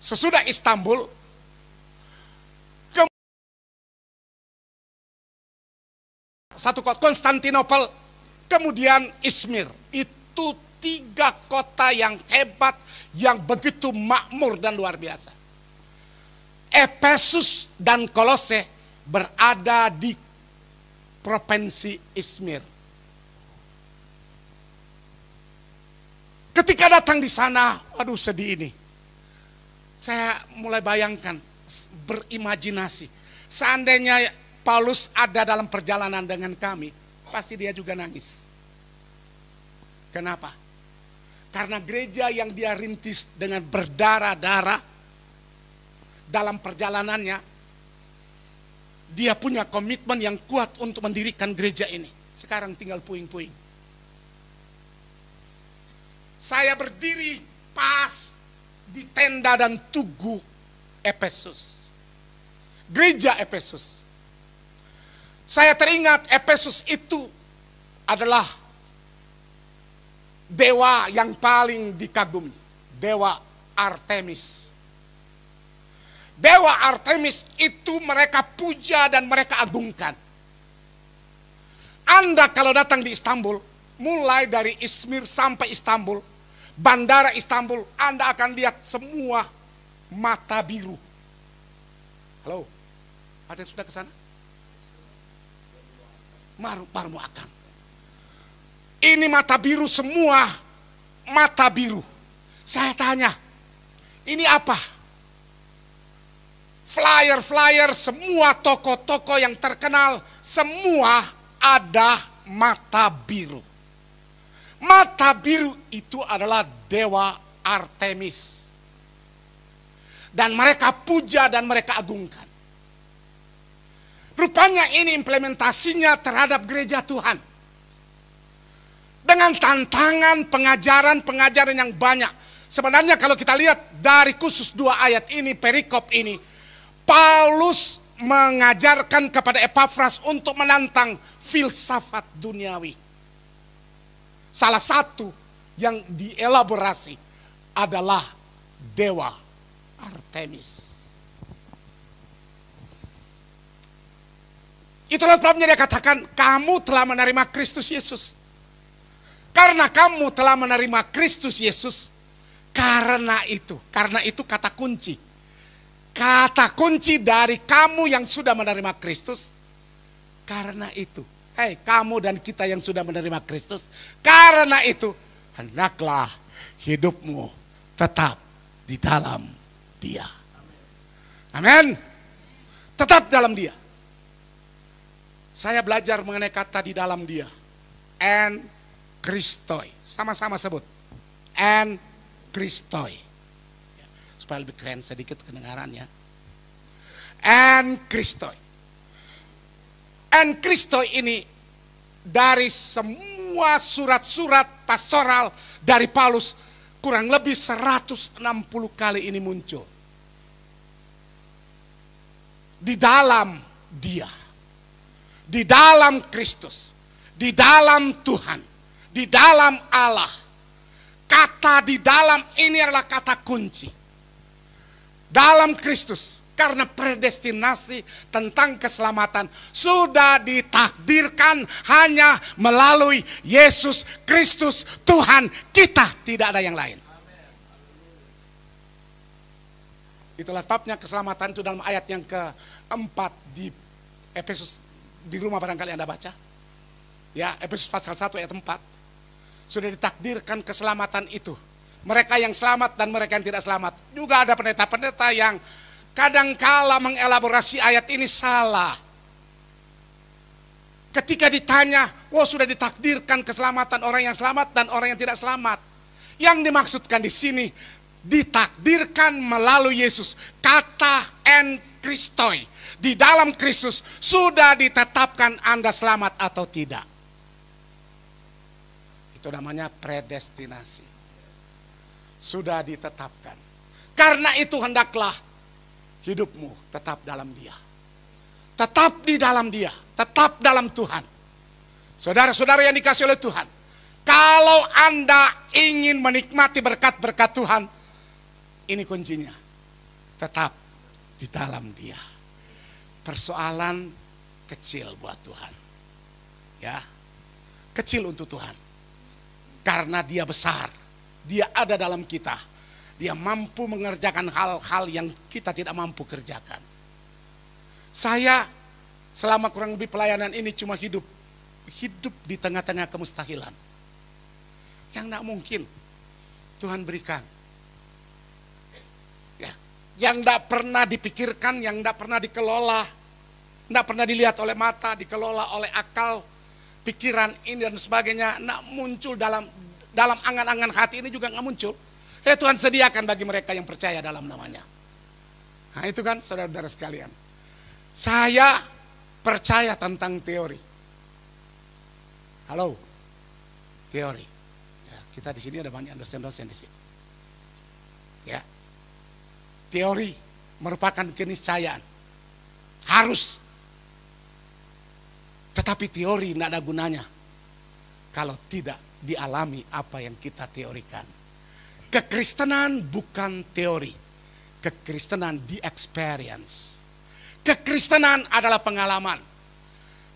sesudah Istanbul, satu kota Konstantinopel, kemudian Izmir. Itu 3 kota yang hebat, yang begitu makmur dan luar biasa. Efesus dan Kolose berada di provinsi Izmir. Ketika datang di sana, aduh sedih ini. Saya mulai bayangkan, berimajinasi. Seandainya Paulus ada dalam perjalanan dengan kami, pasti dia juga nangis. Kenapa? Karena gereja yang dia rintis dengan berdarah-darah dalam perjalanannya, dia punya komitmen yang kuat untuk mendirikan gereja ini. Sekarang tinggal puing-puing. Saya berdiri pas di tenda dan tugu Efesus. Gereja Efesus. Saya teringat Efesus itu adalah dewa yang paling dikagumi. Dewa Artemis. Dewa Artemis itu mereka puja dan mereka agungkan. Anda kalau datang di Istanbul, mulai dari Izmir sampai Istanbul, bandara Istanbul, Anda akan lihat semua mata biru. Halo, ada yang sudah ke sana? Baru mau akan. Ini mata biru semua, mata biru. Saya tanya, ini apa? Flyer-flyer, semua toko-toko yang terkenal, semua ada mata biru. Mata biru itu adalah dewa Artemis. Dan mereka puja dan mereka agungkan. Rupanya ini implementasinya terhadap gereja Tuhan. Dengan tantangan pengajaran-pengajaran yang banyak. Sebenarnya kalau kita lihat dari khusus 2 ayat ini, perikop ini, Paulus mengajarkan kepada Epafras untuk menantang filsafat duniawi. Salah satu yang dielaborasi adalah dewa Artemis. Itulah sebabnya dia katakan, kamu telah menerima Kristus Yesus. Karena kamu telah menerima Kristus Yesus, karena itu kata kunci. Kata kunci dari kamu yang sudah menerima Kristus, karena itu. Kamu dan kita yang sudah menerima Kristus, karena itu hendaklah hidupmu tetap di dalam Dia. Amin. Tetap dalam Dia. Saya belajar mengenai kata di dalam Dia. En Kristoi. Sama-sama sebut. En Kristoi. Supaya lebih keren sedikit kedengarannya. En Kristoi. En Kristoi ini dari semua surat-surat pastoral dari Paulus kurang lebih 160 kali ini muncul. Di dalam Dia. Di dalam Kristus. Di dalam Tuhan. Di dalam Allah. Kata di dalam ini adalah kata kunci. Dalam Kristus, karena predestinasi tentang keselamatan sudah ditakdirkan hanya melalui Yesus Kristus Tuhan kita, tidak ada yang lain. Itulah sebabnya keselamatan itu dalam ayat yang keempat di Efesus, di rumah barangkali Anda baca. Ya, Efesus pasal 1 ayat 4. Sudah ditakdirkan keselamatan itu. Mereka yang selamat dan mereka yang tidak selamat. Juga ada pendeta-pendeta yang kadangkala mengelaborasi ayat ini salah. Ketika ditanya, sudah ditakdirkan keselamatan orang yang selamat dan orang yang tidak selamat. Yang dimaksudkan di sini, ditakdirkan melalui Yesus. Kata en Kristoi. Di dalam Kristus sudah ditetapkan Anda selamat atau tidak. Itu namanya predestinasi. Sudah ditetapkan. Karena itu hendaklah hidupmu tetap dalam Dia. Tetap di dalam Dia. Tetap dalam Tuhan. Saudara-saudara yang dikasihi oleh Tuhan. Kalau Anda ingin menikmati berkat-berkat Tuhan, ini kuncinya. tetap di dalam Dia. Persoalan kecil buat Tuhan. Ya. Kecil untuk Tuhan. Karena Dia besar. Dia ada dalam kita. Dia mampu mengerjakan hal-hal yang kita tidak mampu kerjakan. Saya selama kurang lebih pelayanan ini cuma hidup di tengah-tengah kemustahilan. Yang tidak mungkin Tuhan berikan. Ya, yang tidak pernah dipikirkan, yang tidak pernah dikelola, tidak pernah dilihat oleh mata, dikelola oleh akal, pikiran ini dan sebagainya, tidak muncul dalam angan-angan hati ini juga nggak muncul. Tuhan sediakan bagi mereka yang percaya dalam namanya. Nah itu kan saudara-saudara sekalian. Saya percaya tentang teori. Halo, teori. Ya, kita di sini ada banyak dosen-dosen di sini. Ya, teori merupakan keniscayaan. Harus. Tetapi teori tidak ada gunanya kalau tidak dialami apa yang kita teorikan. Kekristenan bukan teori. Kekristenan di experience. Kekristenan adalah pengalaman.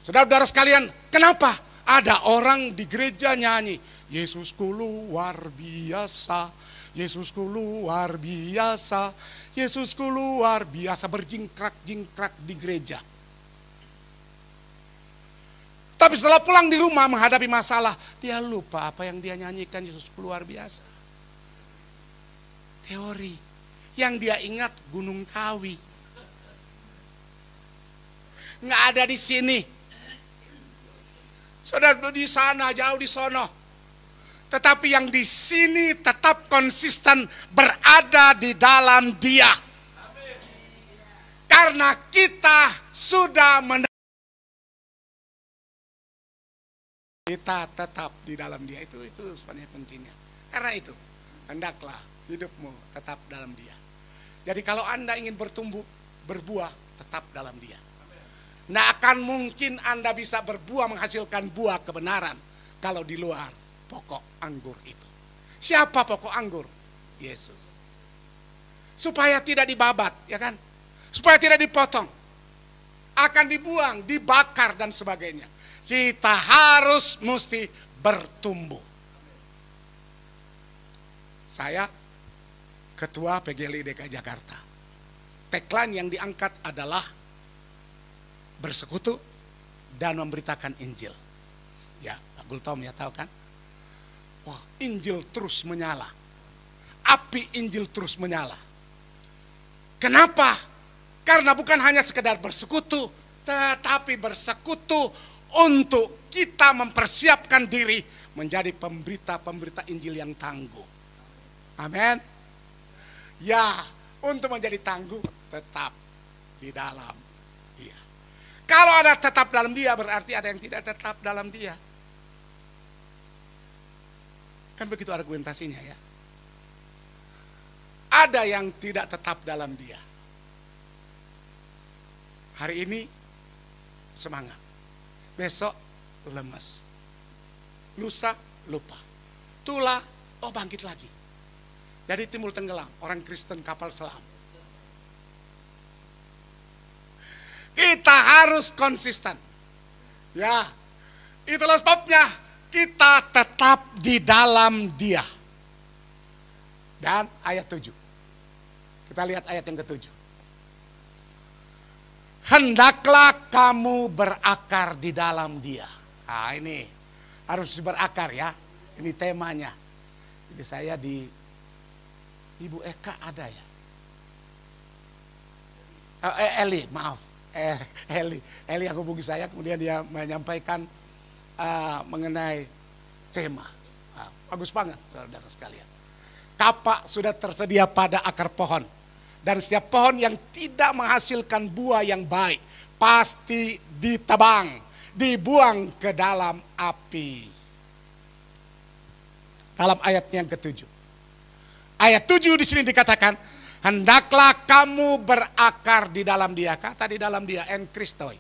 Saudara-saudara sekalian, kenapa ada orang di gereja nyanyi, Yesusku luar biasa, Yesusku luar biasa, Yesusku luar biasa, berjingkrak-jingkrak di gereja. Tapi setelah pulang di rumah menghadapi masalah, dia lupa apa yang dia nyanyikan, Yesusku luar biasa. Teori. Yang dia ingat Gunung Kawi. Nggak ada di sini. Saudara di sana, jauh di sono. Tetapi yang di sini tetap konsisten berada di dalam Dia. Karena kita sudah kita tetap di dalam Dia. Itu sebenarnya kuncinya. Karena itu, hendaklah hidupmu tetap dalam Dia. Jadi kalau Anda ingin bertumbuh, berbuah, tetap dalam Dia. Nggak akan mungkin Anda bisa berbuah menghasilkan buah kebenaran kalau di luar pokok anggur itu. Siapa pokok anggur? Yesus. Supaya tidak dibabat, ya kan? Supaya tidak dipotong. Akan dibuang, dibakar dan sebagainya. Kita harus mesti bertumbuh. Saya Ketua PGLI DKI Jakarta. Tagline yang diangkat adalah bersekutu dan memberitakan Injil. Ya, Pak Gultom ya tahu kan? Wah, Injil terus menyala. Api Injil terus menyala. Kenapa? Karena bukan hanya sekedar bersekutu, tetapi bersekutu untuk kita mempersiapkan diri menjadi pemberita-pemberita Injil yang tangguh. Amin. Ya, untuk menjadi tangguh tetap di dalam Dia. Kalau ada tetap dalam Dia, berarti ada yang tidak tetap dalam Dia. Kan begitu argumentasinya ya. Ada yang tidak tetap dalam Dia. Hari ini semangat. Besok lemas. Lusa lupa. Tula, oh bangkit lagi. Jadi timbul tenggelam, orang Kristen kapal selam. Kita harus konsisten. Ya, itulah sebabnya kita tetap di dalam Dia. Dan ayat 7. Kita lihat ayat yang ke-7. Hendaklah kamu berakar di dalam Dia. Nah ini harus berakar ya. Ini temanya. Jadi saya di Ibu Eka ada ya? Eli, maaf. Eli yang hubungi saya, kemudian dia menyampaikan mengenai tema. Bagus banget saudara sekalian. Kapak sudah tersedia pada akar pohon. Dan setiap pohon yang tidak menghasilkan buah yang baik, pasti ditebang, dibuang ke dalam api. Dalam ayatnya yang ke-7. Ayat 7 di sini dikatakan, hendaklah kamu berakar di dalam Dia. Kata di dalam Dia, en Kristoi.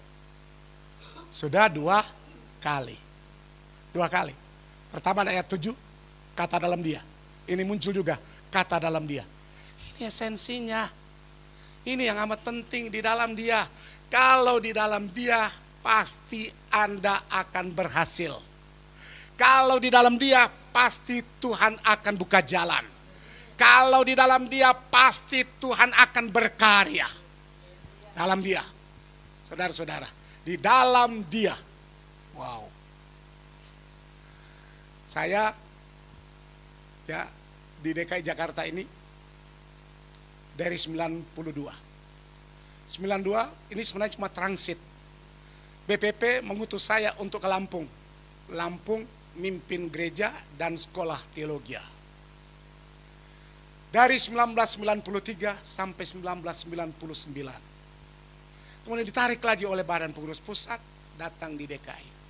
Sudah 2 kali. 2 kali. Pertama ayat 7, kata dalam Dia. Ini muncul juga, kata dalam Dia. Ini esensinya. Ini yang amat penting di dalam Dia. Kalau di dalam Dia, pasti Anda akan berhasil. Kalau di dalam Dia, pasti Tuhan akan buka jalan. Kalau di dalam Dia, pasti Tuhan akan berkarya. Dalam Dia. Saudara-saudara, di dalam Dia. Wow. Saya ya di DKI Jakarta ini dari 92. 92 ini sebenarnya cuma transit. BPP mengutus saya untuk ke Lampung. Lampung mimpin gereja dan sekolah teologi. Dari 1993 sampai 1999. Kemudian ditarik lagi oleh Badan Pengurus Pusat, datang di DKI.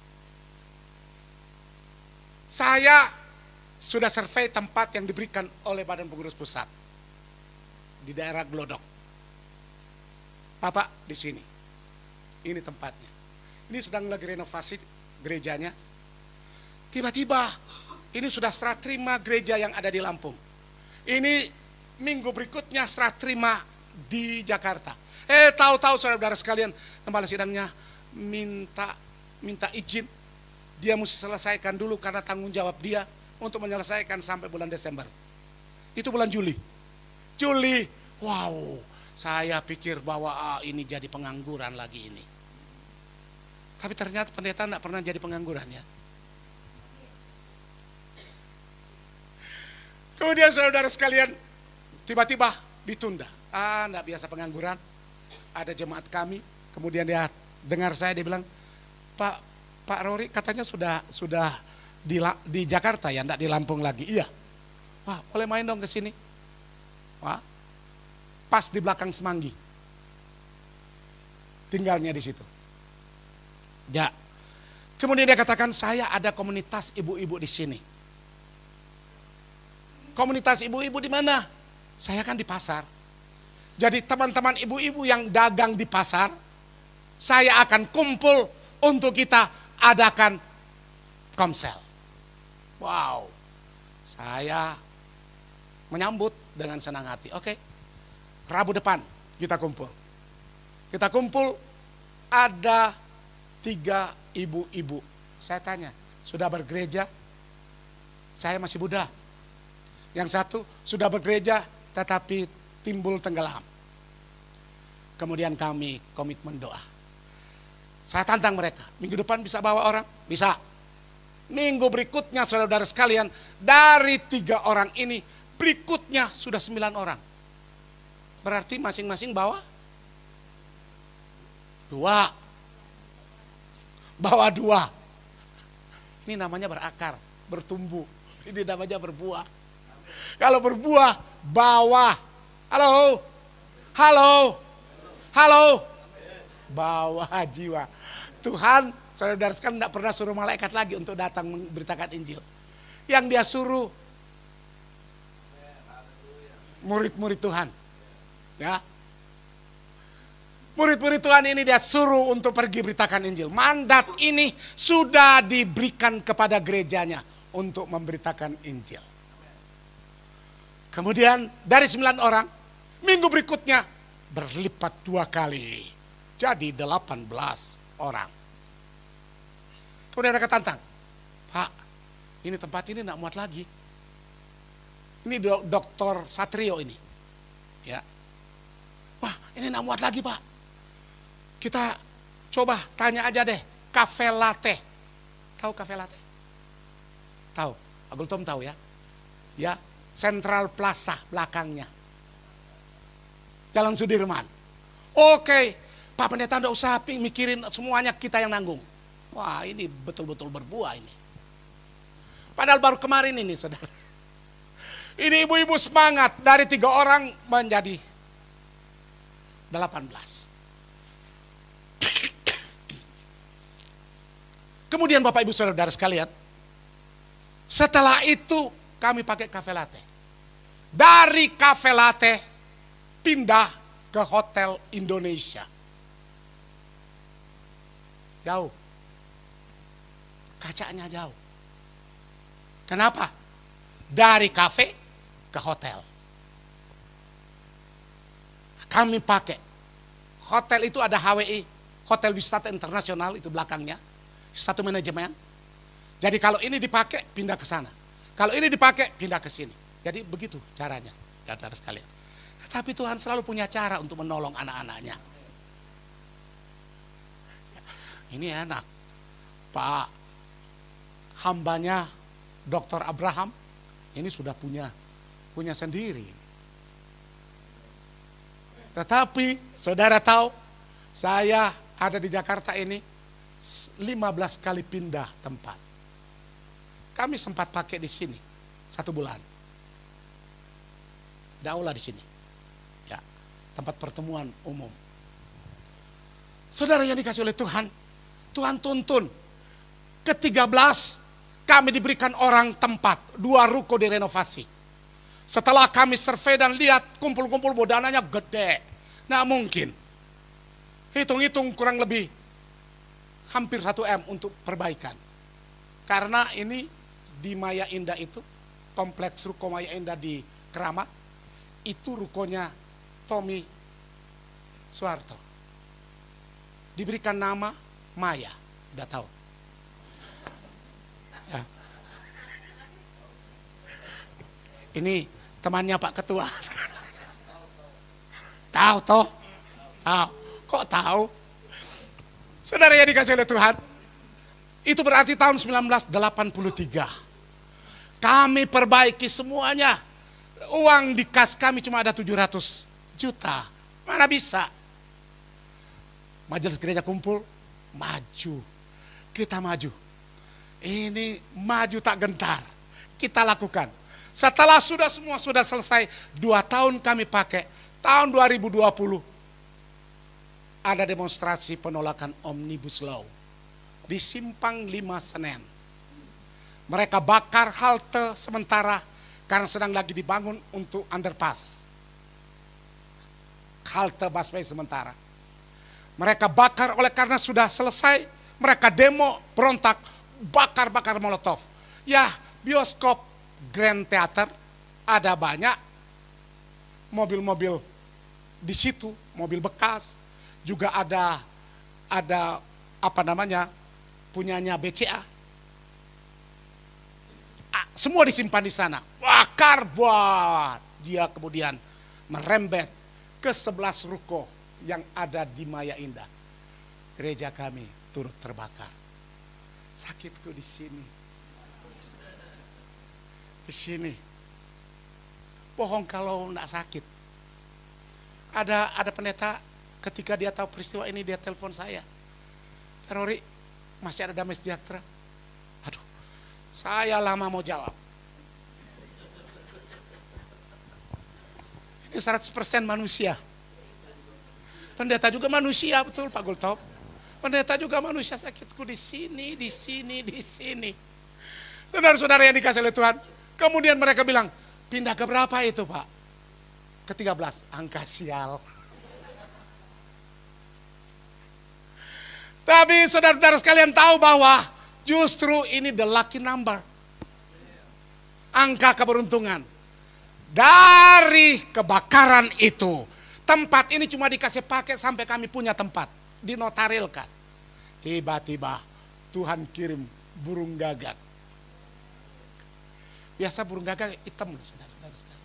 Saya sudah survei tempat yang diberikan oleh Badan Pengurus Pusat. Di daerah Glodok. Bapak di sini. Ini tempatnya. Ini sedang lagi renovasi gerejanya. Tiba-tiba ini sudah serah terima gereja yang ada di Lampung. Ini minggu berikutnya serah terima di Jakarta. Tahu-tahu saudara-saudara sekalian, kepala sidangnya minta izin. Dia mesti selesaikan dulu karena tanggung jawab dia untuk menyelesaikan sampai bulan Desember. Itu bulan Juli. Wow, saya pikir bahwa ini jadi pengangguran lagi ini. Tapi ternyata pendeta tidak pernah jadi pengangguran ya. Kemudian saudara sekalian, tiba-tiba ditunda. Tidak biasa pengangguran. Ada jemaat kami, kemudian dia dengar saya, dia bilang, Pak Rory katanya sudah di Jakarta ya, tidak di Lampung lagi. Iya. Wah, boleh main dong ke sini. Wah, pas di belakang Semanggi. Tinggalnya di situ. Ya. Kemudian dia katakan, saya ada komunitas ibu-ibu di sini. Komunitas ibu-ibu di mana? Saya kan di pasar. Jadi teman-teman ibu-ibu yang dagang di pasar, saya akan kumpul untuk kita adakan komsel. Wow. Saya menyambut dengan senang hati. Oke. Rabu depan kita kumpul. Kita kumpul, ada 3 ibu-ibu. Saya tanya, sudah bergereja? Saya masih muda. Yang satu sudah bergereja tetapi timbul tenggelam. Kemudian kami komitmen doa. Saya tantang mereka, minggu depan bisa bawa orang? Bisa. Minggu berikutnya saudara-saudara sekalian, dari 3 orang ini berikutnya sudah 9 orang. Berarti masing-masing bawa 2. Bawa 2. Ini namanya berakar, bertumbuh. Ini namanya berbuah. Kalau berbuah, bawa. Halo. Bawa jiwa. Tuhan, saudara sekalian, tidak pernah suruh malaikat lagi untuk datang memberitakan Injil. Yang dia suruh murid-murid Tuhan. Ya. Murid-murid Tuhan ini dia suruh untuk pergi beritakan Injil. Mandat ini sudah diberikan kepada gerejanya untuk memberitakan Injil. Kemudian dari 9 orang, minggu berikutnya berlipat 2 kali. Jadi 18 orang. Kemudian mereka tantang, Pak, ini tempat ini tidak muat lagi. Ini Dr. Satrio ini. Ya. Wah, ini tidak muat lagi, Pak. Kita coba tanya aja deh, Cafe Latte. Tahu Cafe Latte? Tahu, Agul Tom tahu ya. Ya, Central Plaza belakangnya. Jalan Sudirman. Oke, Pak Pendeta tidak usah mikirin, semuanya kita yang nanggung. Wah, ini betul-betul berbuah ini. Padahal baru kemarin ini, saudara. Ini ibu-ibu semangat, dari 3 orang menjadi 18. Kemudian Bapak Ibu Saudara sekalian, setelah itu kami pakai Cafe Latte. Dari Cafe Latte pindah ke Hotel Indonesia. Jauh. Kacanya jauh. Kenapa? Dari kafe ke hotel. Kami pakai. Hotel itu ada HWI, Hotel Wisata Internasional itu belakangnya. Satu manajemen. Jadi kalau ini dipakai, pindah ke sana. Kalau ini dipakai, pindah ke sini. Jadi begitu caranya, saudara sekalian. Tapi Tuhan selalu punya cara untuk menolong anak-anaknya. Ini enak. Pak hambanya Dr. Abraham, ini sudah punya sendiri. Tetapi saudara tahu, saya ada di Jakarta ini 15 kali pindah tempat. Kami sempat pakai di sini 1 bulan. Daulah di sini. Ya, tempat pertemuan umum. Saudara yang dikasih oleh Tuhan, Tuhan tuntun. Ke-13 kami diberikan orang tempat, 2 ruko direnovasi. Setelah kami survei dan lihat kumpul-kumpul dananya gede. Nah mungkin. Hitung-hitung kurang lebih hampir 1 M untuk perbaikan. Karena ini di Maya Indah itu, kompleks ruko Maya Indah di Keramat, itu rukonya Tommy Soeharto. Diberikan nama Maya, udah tahu. Ya. Ini temannya Pak Ketua. Tahu toh? Tahu. Kok tahu? Saudara yang dikasih oleh Tuhan, itu berarti tahun 1983. Kami perbaiki semuanya. Uang di kas kami cuma ada 700 juta. Mana bisa? Majelis gereja kumpul, maju. Kita maju. Ini maju tak gentar. Kita lakukan. Setelah semua sudah selesai, 2 tahun kami pakai. Tahun 2020 ada demonstrasi penolakan Omnibus Law di Simpang 5 Senen. Mereka bakar halte sementara karena sedang lagi dibangun untuk underpass. Halte busway sementara. Mereka bakar oleh karena sudah selesai, mereka demo, berontak, bakar-bakar molotov. Ya, bioskop Grand Theater ada banyak mobil-mobil di situ, mobil bekas, juga ada apa namanya, punyanya BCA. Semua disimpan di sana. Bakar buat dia kemudian merembet ke 11 ruko yang ada di Maya Indah. Gereja kami turut terbakar. Sakitku di sini. Di sini. Bohong kalau enggak sakit. Ada pendeta ketika dia tahu peristiwa ini dia telepon saya. Pak Rory, masih ada damai sejahtera? Aduh, saya lama mau jawab. Ini 100% manusia. Pendeta juga manusia, betul Pak Gultop. Pendeta juga manusia, sakitku di sini, di sini, di sini. Saudara-saudara yang dikasih oleh Tuhan. Kemudian mereka bilang, pindah ke berapa itu Pak? Ke-13, angka sial. Tapi saudara-saudara sekalian tahu bahwa justru ini the lucky number. Angka keberuntungan. Dari kebakaran itu, tempat ini cuma dikasih pakai sampai kami punya tempat. Dinotarilkan. Tiba-tiba Tuhan kirim burung gagak. Biasa burung gagak hitam loh saudara-saudara sekalian.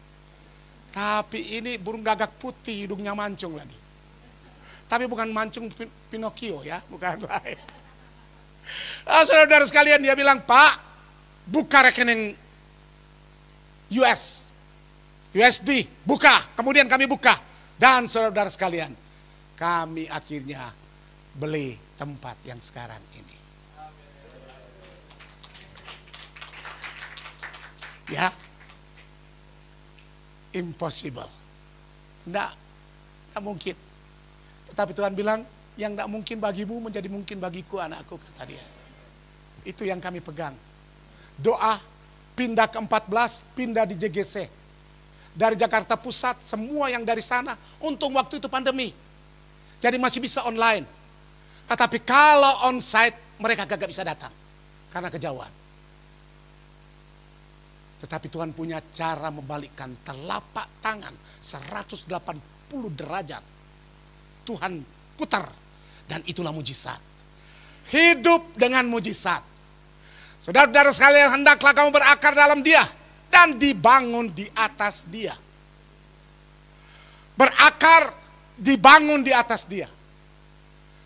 Tapi ini burung gagak putih, hidungnya mancung lagi. Tapi bukan mancung Pinocchio ya, bukan lain. Saudara-saudara sekalian dia bilang, Pak, buka rekening USD, buka. Kemudian kami buka. Dan saudara-saudara sekalian, kami akhirnya beli tempat yang sekarang ini. Ya, impossible. Tidak mungkin. Tetapi Tuhan bilang, yang tidak mungkin bagimu menjadi mungkin bagiku, anakku, kata dia. Itu yang kami pegang. Doa, pindah ke 14, pindah di JGC. Dari Jakarta Pusat, semua yang dari sana, untung waktu itu pandemi. Jadi masih bisa online. Tetapi kalau onsite, mereka gak bisa datang. Karena kejauhan. Tetapi Tuhan punya cara membalikkan telapak tangan 180 derajat. Tuhan putar. Dan itulah mujizat. Hidup dengan mujizat. Saudara-saudara sekalian, hendaklah kamu berakar dalam Dia dan dibangun di atas Dia. Berakar, dibangun di atas Dia.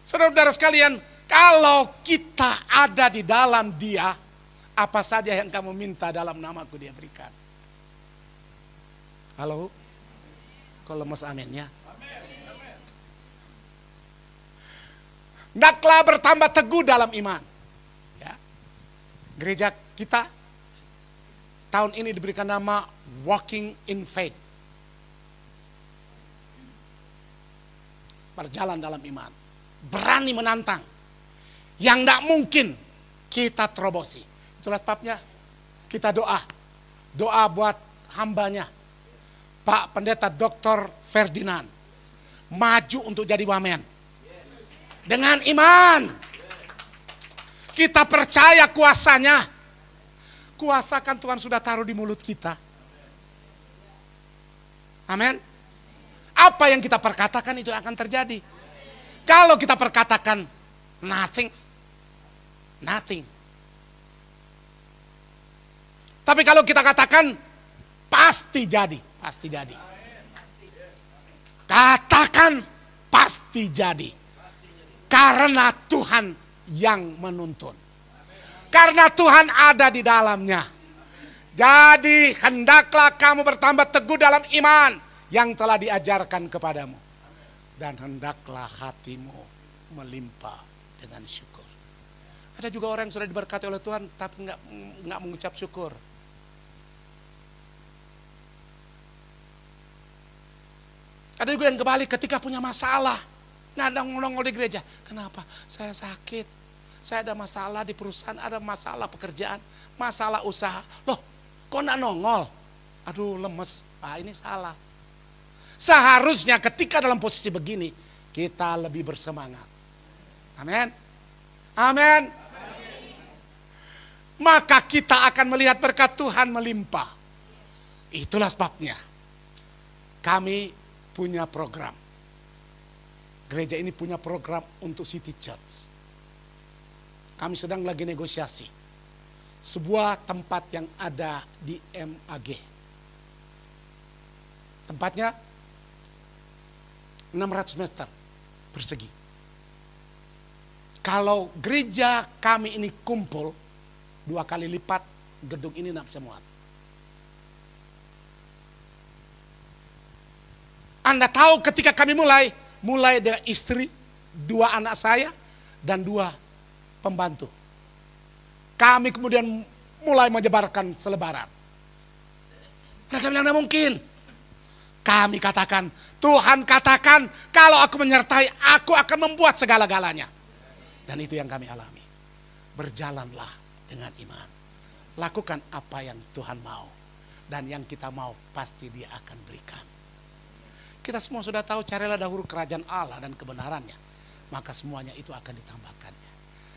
Saudara-saudara sekalian, kalau kita ada di dalam Dia, apa saja yang kamu minta dalam namaku Dia berikan. Halo? Kok lemes aminnya? Hendaklah bertambah teguh dalam iman. Ya. Gereja kita tahun ini diberikan nama Walking in Faith. Berjalan dalam iman. Berani menantang. Yang tidak mungkin kita terobosi. Itulah sebabnya kita doa. Doa buat hambanya. Pak Pendeta Dr. Ferdinand. Maju untuk jadi wamen. Dengan iman. Kita percaya kuasanya. Kuasa kan Tuhan sudah taruh di mulut kita. Amin. Apa yang kita perkatakan itu akan terjadi. Kalau kita perkatakan nothing. Nothing. Tapi kalau kita katakan pasti jadi. Pasti jadi. Katakan pasti jadi. Karena Tuhan yang menuntun. Karena Tuhan ada di dalamnya. Jadi hendaklah kamu bertambah teguh dalam iman yang telah diajarkan kepadamu. Dan hendaklah hatimu melimpah dengan syukur. Ada juga orang yang sudah diberkati oleh Tuhan tapi nggak mengucap syukur. Ada juga yang kebalik ketika punya masalah. Nongol di gereja. Kenapa? Saya sakit. Saya ada masalah di perusahaan, ada masalah pekerjaan, masalah usaha. Loh, kok nggak nongol? Aduh, lemes. Ah, ini salah. Seharusnya ketika dalam posisi begini, kita lebih bersemangat. Amin. Amin. Maka kita akan melihat berkat Tuhan melimpah. Itulah sebabnya kami punya program. Gereja ini punya program untuk City Church. Kami sedang lagi negosiasi. Sebuah tempat yang ada di MAG. Tempatnya 600 meter persegi. Kalau gereja kami ini kumpul 2 kali lipat, gedung ini tidak bisa muat. Anda tahu ketika kami mulai dengan istri, 2 anak saya, dan 2 pembantu. Kami kemudian mulai menyebarkan selebaran. Mereka bilang, tidak mungkin. Kami katakan, Tuhan katakan, kalau aku menyertai, aku akan membuat segala-galanya. Dan itu yang kami alami. Berjalanlah dengan iman. Lakukan apa yang Tuhan mau. Dan yang kita mau, pasti Dia akan berikan. Kita semua sudah tahu, carilah dahulu kerajaan Allah dan kebenarannya. Maka semuanya itu akan ditambahkannya.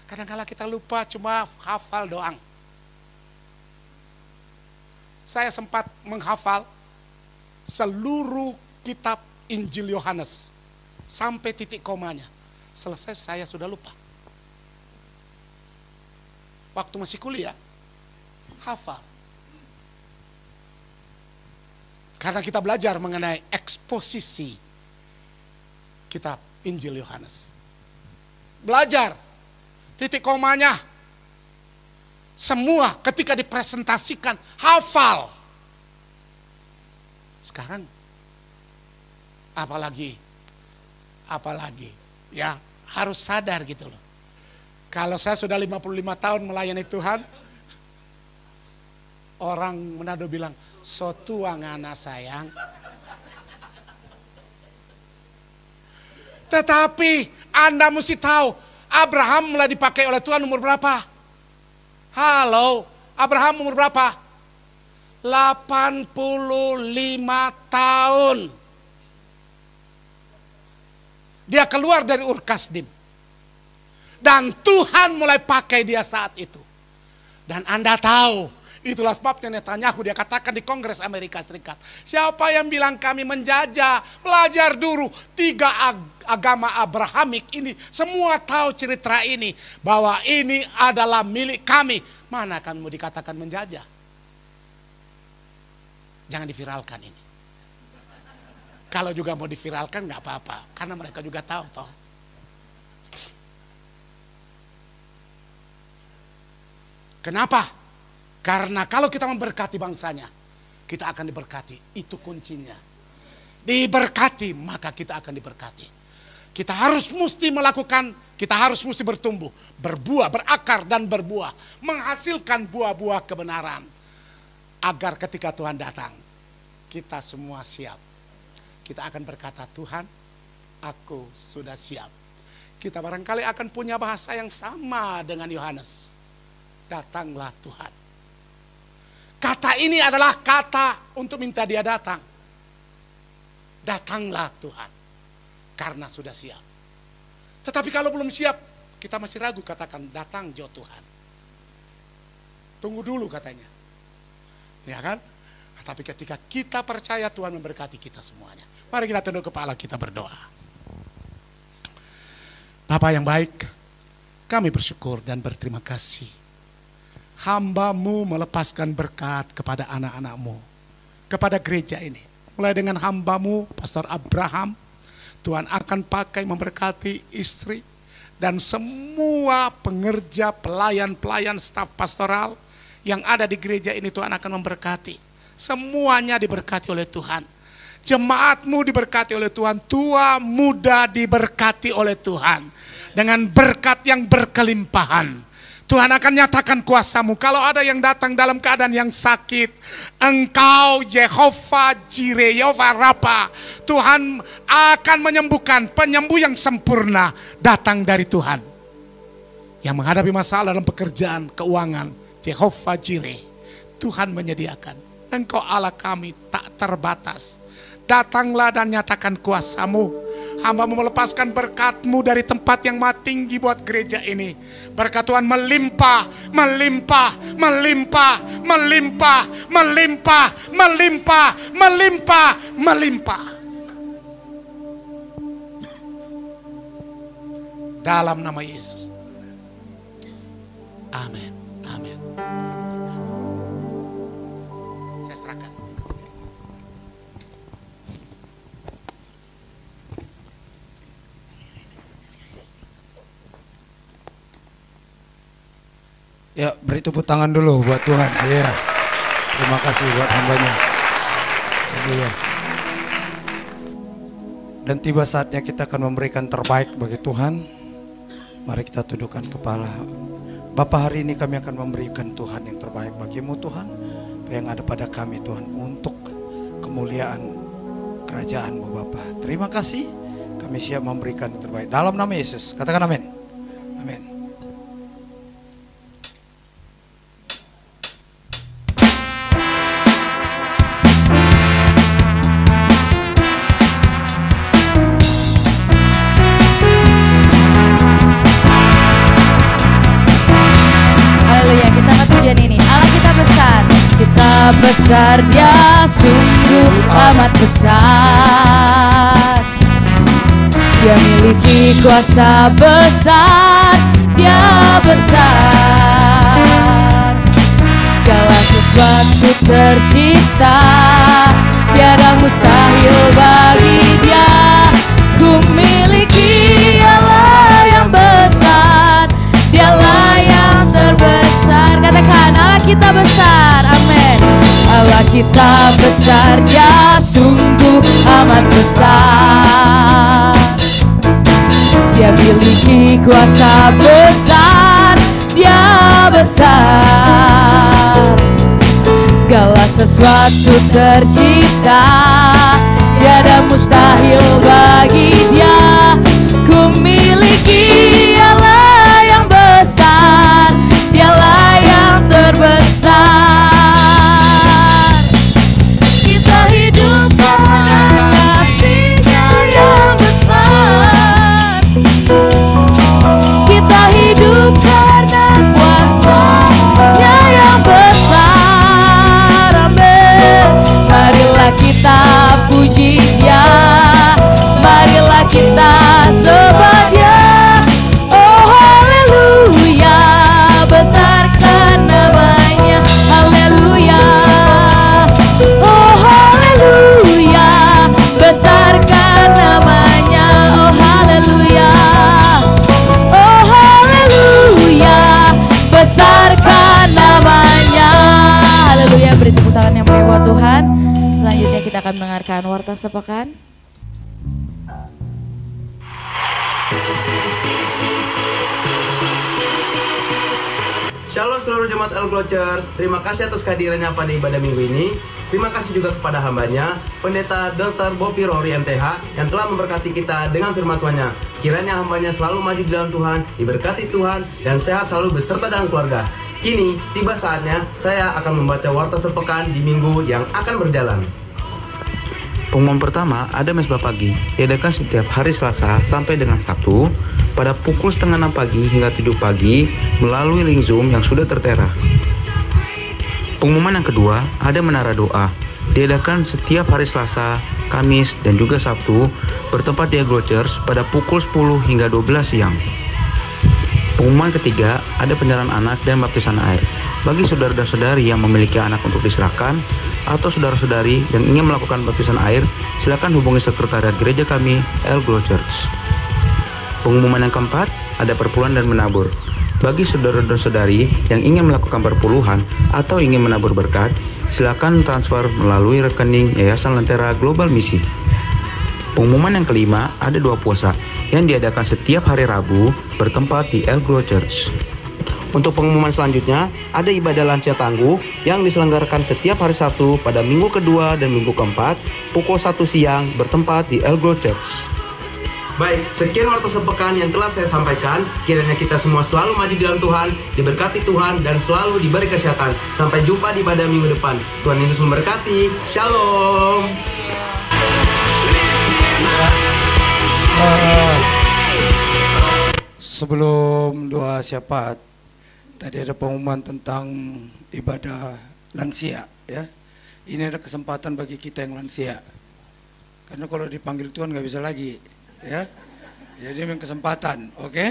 Kadang-kala kita lupa cuma hafal doang. Saya sempat menghafal seluruh kitab Injil Yohanes. Sampai titik komanya. Selesai saya sudah lupa. Waktu masih kuliah, hafal. Karena kita belajar mengenai eksposisi kitab Injil Yohanes. Belajar. Titik komanya. Semua ketika dipresentasikan, hafal. Sekarang, apalagi, ya harus sadar gitu loh. Kalau saya sudah 55 tahun melayani Tuhan, orang Manado bilang, so tua ngana sayang. Tetapi Anda mesti tahu, Abraham mulai dipakai oleh Tuhan umur berapa? Halo, Abraham umur berapa? 85 tahun. Dia keluar dari Ur Kasdim. Dan Tuhan mulai pakai dia saat itu. Dan Anda tahu, Itulah sebabnya Netanyahu dia katakan di Kongres Amerika Serikat, siapa yang bilang kami menjajah? Belajar dulu 3 agama Abrahamik ini. Semua tahu cerita ini, bahwa ini adalah milik kami. Mana kami mau dikatakan menjajah? Jangan diviralkan ini. Kalau juga mau diviralkan nggak apa-apa, karena mereka juga tahu toh. Kenapa? Karena kalau kita memberkati bangsanya, kita akan diberkati. Itu kuncinya. Diberkati, maka kita akan diberkati. Kita harus mesti melakukan, kita harus mesti bertumbuh, berbuah, berakar dan berbuah, menghasilkan buah-buah kebenaran. Agar ketika Tuhan datang, kita semua siap. Kita akan berkata, Tuhan, aku sudah siap. Kita barangkali akan punya bahasa yang sama dengan Yohanes. Datanglah Tuhan. Kata ini adalah kata untuk minta dia datang. Datanglah Tuhan. Karena sudah siap. Tetapi kalau belum siap, kita masih ragu katakan, datang jo Tuhan. Tunggu dulu katanya. Ya kan? Tapi ketika kita percaya, Tuhan memberkati kita semuanya. Mari kita tunduk kepala, kita berdoa. Bapa yang baik, kami bersyukur dan berterima kasih. Hamba-Mu melepaskan berkat kepada anak-anak-Mu, kepada gereja ini. Mulai dengan hamba-Mu, Pastor Abraham, Tuhan akan pakai memberkati istri dan semua pengerja, pelayan-pelayan, staf pastoral yang ada di gereja ini. Tuhan akan memberkati. Semuanya diberkati oleh Tuhan. Jemaat-Mu diberkati oleh Tuhan. Tua muda diberkati oleh Tuhan. Dengan berkat yang berkelimpahan. Tuhan akan nyatakan kuasa-Mu. Kalau ada yang datang dalam keadaan yang sakit, Engkau Yehova Jireh, Yehova Rafa, Tuhan akan menyembuhkan. Penyembuh yang sempurna datang dari Tuhan. Yang menghadapi masalah dalam pekerjaan, keuangan, Yehova Jireh, Tuhan menyediakan. Engkau Allah kami tak terbatas. Datanglah dan nyatakan kuasa-Mu. Hamba-Mu melepaskan berkat-Mu dari tempat yang maha tinggi buat gereja ini. Berkat Tuhan melimpah, melimpah, melimpah, melimpah, melimpah, melimpah, melimpah, melimpah. Dalam nama Yesus. Amin. Amin. Saya serahkan. Ya, beri tepuk tangan dulu buat Tuhan. Ya, terima kasih buat hambanya. Ya. Dan tiba saatnya kita akan memberikan terbaik bagi Tuhan. Mari kita tundukkan kepala. Bapa, hari ini kami akan memberikan Tuhan yang terbaik bagi-Mu Tuhan. Apa yang ada pada kami Tuhan, untuk kemuliaan kerajaan-Mu Bapa. Terima kasih, kami siap memberikan yang terbaik. Dalam nama Yesus, katakan amin. Amin. Besar, Dia sungguh amat besar. Dia miliki kuasa besar, Dia besar. Segala sesuatu tercipta, tiada mustahil bagi Dia. Ku miliki Allah yang besar, Dialah yang terbesar. Katakan, Allah kita besar, amin. Allah kita besar, Dia sungguh amat besar. Dia miliki kuasa besar, Dia besar. Segala sesuatu tercipta, tiada mustahil bagi Dia. Ku miliki Allah yang besar, Dialah yang terbesar. Kita hidup karena kuasa-Nya yang besar. akan mendengarkan Warta Sepekan. Shalom seluruh jemaat El-Glo Church. Terima kasih atas kehadirannya pada ibadah minggu ini. Terima kasih juga kepada hambanya, Pendeta Dr. Bovi Rory MTH, yang telah memberkati kita dengan firman Tuhan-Nya. Kiranya hambanya selalu maju di dalam Tuhan, diberkati Tuhan, dan sehat selalu beserta dengan keluarga. Kini, tiba saatnya saya akan membaca Warta Sepekan di minggu yang akan berjalan. Pengumuman pertama, ada mesbah pagi, diadakan setiap hari Selasa sampai dengan Sabtu, pada pukul 5:30 pagi hingga 7 pagi melalui link Zoom yang sudah tertera. Pengumuman yang kedua, ada menara doa, diadakan setiap hari Selasa, Kamis, dan juga Sabtu, bertempat di El-Glo Church pada pukul 10 hingga 12 siang. Pengumuman ketiga, ada penyerahan anak dan baptisan air. Bagi saudara dan saudari yang memiliki anak untuk diserahkan, atau saudara-saudari yang ingin melakukan baptisan air, silakan hubungi sekretariat gereja kami, El-Glo Church. Pengumuman yang keempat, ada perpuluhan dan menabur. Bagi saudara dan saudari yang ingin melakukan perpuluhan atau ingin menabur berkat, silakan transfer melalui rekening Yayasan Lentera Global Misi. Pengumuman yang kelima, ada doa puasa yang diadakan setiap hari Rabu bertempat di El-Glo Church. Untuk pengumuman selanjutnya, ada ibadah lansia tangguh yang diselenggarakan setiap hari Sabtu pada minggu kedua dan minggu keempat pukul 1 siang bertempat di El-Glo Church. Baik, sekian Warta Sepekan yang telah saya sampaikan. Kiranya kita semua selalu maju di dalam Tuhan, diberkati Tuhan, dan selalu diberi kesehatan. Sampai jumpa di pada minggu depan. Tuhan Yesus memberkati. Shalom. Sebelum doa syafaat, tadi ada pengumuman tentang ibadah lansia, ya. Ini ada kesempatan bagi kita yang lansia. Karena kalau dipanggil Tuhan nggak bisa lagi, ya. Jadi memang kesempatan, oke?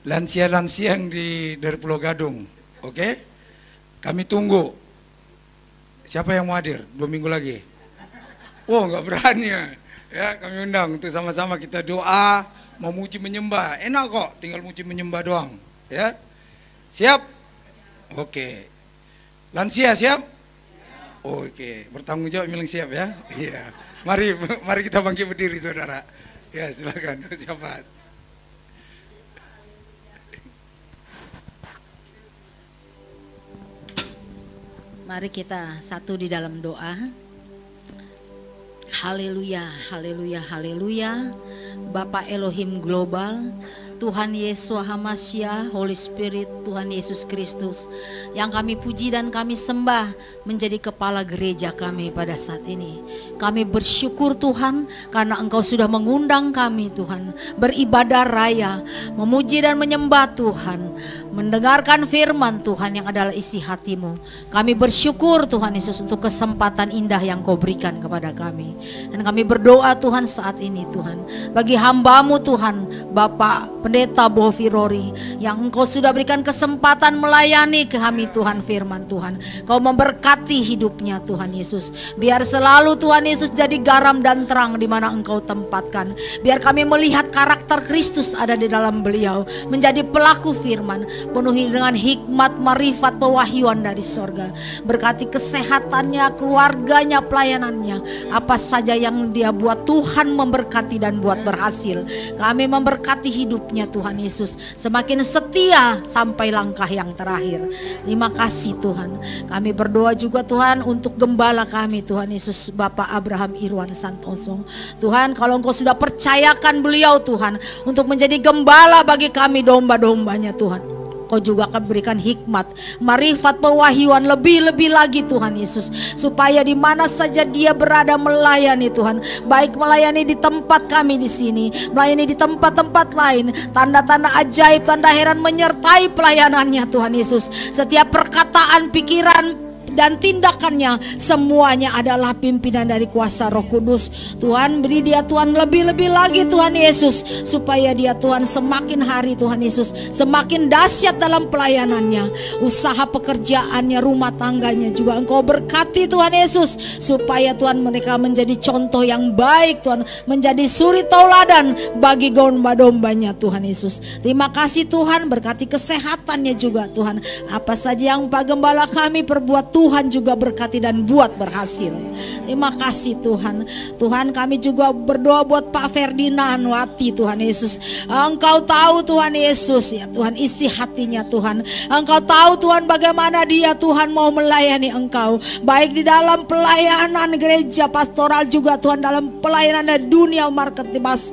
Lansia-lansia yang dari Pulau Gadung, oke? Kami tunggu. Siapa yang mau hadir? 2 minggu lagi. Oh, nggak berani ya. Kami undang untuk sama-sama kita doa, memuji menyembah. Enak kok, tinggal muji menyembah doang, ya. Siap? Oke. Lansia siap? Oke, bertanggung jawab bilang siap ya. Iya. Mari kita bangkit berdiri saudara. Ya, silakan syafaat. Mari kita satu di dalam doa. Haleluya, haleluya, haleluya. Bapa Elohim Global, Tuhan Yesus Hamasya, Holy Spirit, Tuhan Yesus Kristus, yang kami puji dan kami sembah menjadi kepala gereja kami pada saat ini. Kami bersyukur Tuhan karena Engkau sudah mengundang kami Tuhan beribadah raya, memuji dan menyembah Tuhan, mendengarkan firman Tuhan yang adalah isi hati-Mu. Kami bersyukur Tuhan Yesus untuk kesempatan indah yang Kau berikan kepada kami. Dan kami berdoa Tuhan saat ini Tuhan, bagi hamba-Mu Tuhan, Bapak Pendeta Bovi Rory, yang Engkau sudah berikan kesempatan melayani kami Tuhan firman Tuhan. Kau memberkati hidupnya Tuhan Yesus. Biar selalu Tuhan Yesus jadi garam dan terang di mana Engkau tempatkan. Biar kami melihat karakter Kristus ada di dalam beliau, menjadi pelaku firman, penuhi dengan hikmat, marifat, pewahyuan dari sorga. Berkati kesehatannya, keluarganya, pelayanannya. Apa saja yang dia buat, Tuhan memberkati dan buat berhasil. Kami memberkati hidupnya Tuhan Yesus, semakin setia sampai langkah yang terakhir. Terima kasih Tuhan. Kami berdoa juga Tuhan untuk gembala kami Tuhan Yesus, Bapak Abraham Irwan Santoso. Tuhan, kalau Engkau sudah percayakan beliau Tuhan untuk menjadi gembala bagi kami domba-dombanya Tuhan, Kau juga akan berikan hikmat, marifat, pewahyuan lebih-lebih lagi Tuhan Yesus, supaya di mana saja dia berada melayani Tuhan, baik melayani di tempat kami di sini, melayani di tempat-tempat lain, tanda-tanda ajaib, tanda heran menyertai pelayanannya Tuhan Yesus. Setiap perkataan, pikiran dan tindakannya semuanya adalah pimpinan dari kuasa Roh Kudus. Tuhan, beri dia Tuhan lebih-lebih lagi Tuhan Yesus, supaya dia Tuhan semakin hari Tuhan Yesus semakin dahsyat dalam pelayanannya, usaha pekerjaannya, rumah tangganya juga Engkau berkati Tuhan Yesus, supaya Tuhan mereka menjadi contoh yang baik Tuhan, menjadi suri tauladan bagi domba-dombanya Tuhan Yesus. Terima kasih Tuhan, berkati kesehatannya juga Tuhan. Apa saja yang Pak Gembala kami perbuat Tuhan Tuhan juga berkati dan buat berhasil. Terima kasih Tuhan. Tuhan, kami juga berdoa buat Pak Ferdinand Wati Tuhan Yesus. Engkau tahu Tuhan Yesus, ya Tuhan, isi hatinya Tuhan. Engkau tahu Tuhan bagaimana dia Tuhan mau melayani Engkau, baik di dalam pelayanan gereja pastoral juga Tuhan, dalam pelayanan dunia marketplace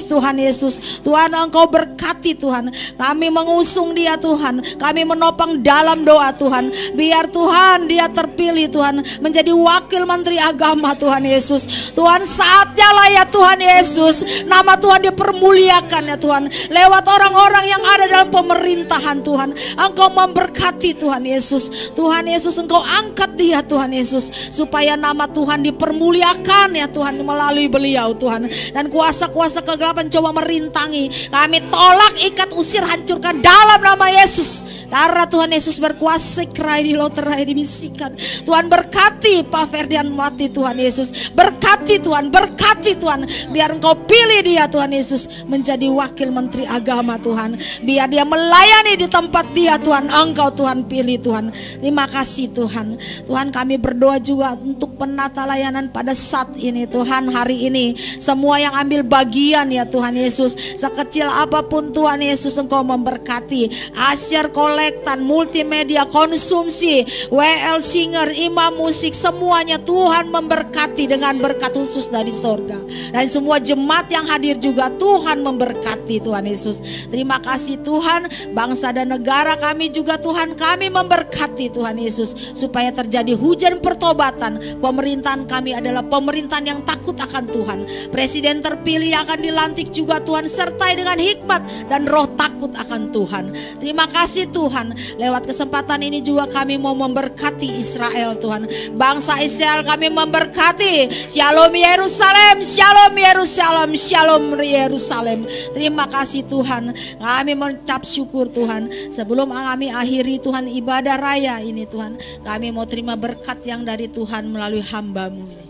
Tuhan Yesus. Tuhan, Engkau berkati Tuhan. Kami mengusung dia Tuhan, kami menopang dalam doa Tuhan. Biar Tuhan dia terpilih Tuhan menjadi wakil menteri agama Tuhan Yesus. Tuhan, saatnya lah ya Tuhan Yesus, nama Tuhan dipermuliakan ya Tuhan, lewat orang-orang yang ada dalam pemerintahan Tuhan. Engkau memberkati Tuhan Yesus. Tuhan Yesus, Engkau angkat dia Tuhan Yesus, supaya nama Tuhan dipermuliakan ya Tuhan melalui beliau Tuhan. Dan kuasa-kuasa kegelapan coba merintangi, kami tolak, ikat, usir, hancurkan dalam nama Yesus. Darah Tuhan Yesus berkuasa, kerai di loterai dibisikkan. Tuhan, berkati Pak Ferdinand Wati Tuhan Yesus. Berkati Tuhan, berkati Tuhan. Biar Engkau pilih dia Tuhan Yesus menjadi wakil menteri agama Tuhan. Biar dia melayani di tempat dia Tuhan, Engkau Tuhan pilih Tuhan. Terima kasih Tuhan. Tuhan, kami berdoa juga untuk penata layanan pada saat ini Tuhan, hari ini. Semua yang ambil bagian ya Tuhan Yesus, sekecil apapun Tuhan Yesus, Engkau memberkati. Asyar kolektan, multimedia, konsumsi, WL Singer, imam musik, semuanya Tuhan memberkati dengan berkat khusus dari sorga. Dan semua jemaat yang hadir juga Tuhan memberkati Tuhan Yesus. Terima kasih Tuhan. Bangsa dan negara kami juga Tuhan, kami memberkati Tuhan Yesus, supaya terjadi hujan pertobatan. Pemerintahan kami adalah pemerintahan yang takut akan Tuhan. Presiden terpilih yang akan dilantik juga Tuhan, sertai dengan hikmat dan roh takut akan Tuhan. Terima kasih Tuhan. Lewat kesempatan ini juga kami mau memberkati Israel Tuhan. Bangsa Israel kami memberkati. Shalom Yerusalem, Shalom Yerusalem, Shalom Yerusalem. Terima kasih Tuhan. Kami mengucap syukur Tuhan. Sebelum kami akhiri Tuhan ibadah raya ini Tuhan, kami mau terima berkat yang dari Tuhan melalui hamba-Mu ini.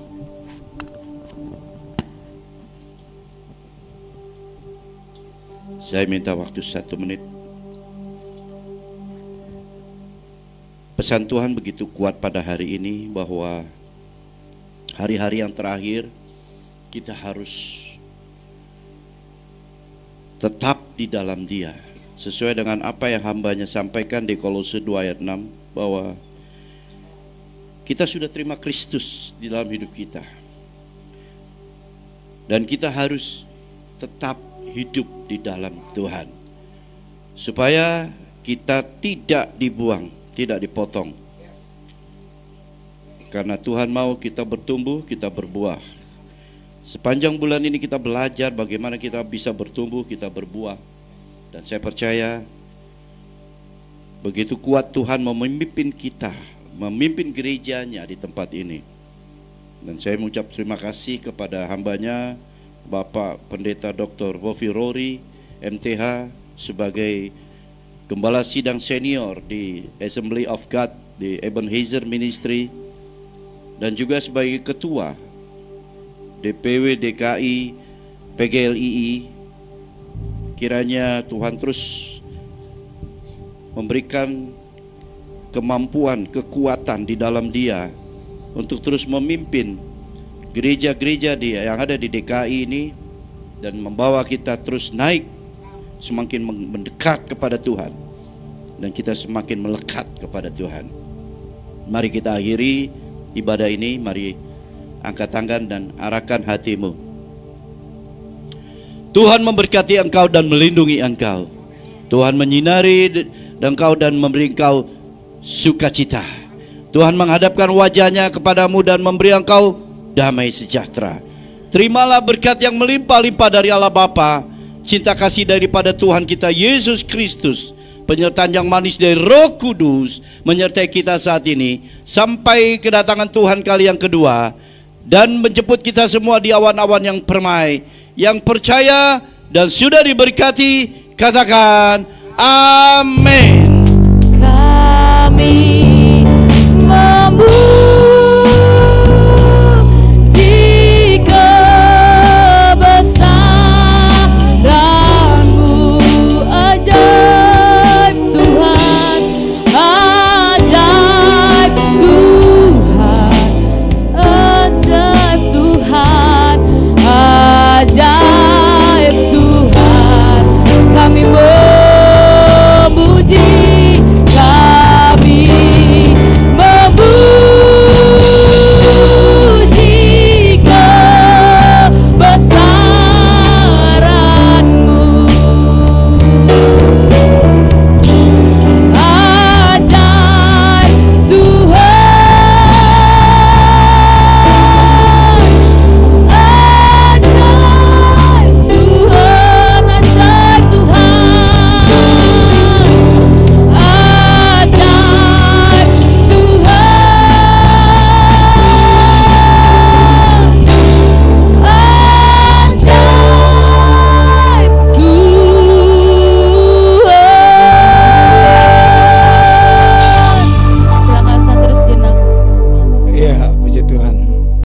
Saya minta waktu 1 menit. Pesan Tuhan begitu kuat pada hari ini bahwa hari-hari yang terakhir kita harus tetap di dalam Dia. Sesuai dengan apa yang hambanya sampaikan di Kolose 2 ayat 6, bahwa kita sudah terima Kristus di dalam hidup kita. Dan kita harus tetap hidup di dalam Tuhan, supaya kita tidak dibuang, tidak dipotong. Karena Tuhan mau kita bertumbuh, kita berbuah. Sepanjang bulan ini kita belajar bagaimana kita bisa bertumbuh, kita berbuah. Dan saya percaya begitu kuat Tuhan memimpin kita, memimpin gerejanya di tempat ini. Dan saya mengucap terima kasih kepada hambanya Bapak Pendeta Dr. Bovi Rory MTH sebagai Gembala Sidang Senior di Assembly of God di Ebenezer Ministry, dan juga sebagai Ketua DPW DKI PGLII. Kiranya Tuhan terus memberikan kemampuan, kekuatan di dalam dia untuk terus memimpin gereja-gereja dia yang ada di DKI ini, dan membawa kita terus naik, semakin mendekat kepada Tuhan, dan kita semakin melekat kepada Tuhan. Mari kita akhiri ibadah ini. Mari angkat tangan dan arahkan hatimu. Tuhan memberkati engkau dan melindungi engkau. Tuhan menyinari engkau dan memberi engkau sukacita. Tuhan menghadapkan wajahnya kepadamu dan memberi engkau damai sejahtera. Terimalah berkat yang melimpah-limpah dari Allah Bapa, cinta kasih daripada Tuhan kita Yesus Kristus, penyertaan yang manis dari Roh Kudus menyertai kita saat ini sampai kedatangan Tuhan kali yang kedua, dan menjemput kita semua di awan-awan yang permai. Yang percaya dan sudah diberkati, katakan amin. Kami memuji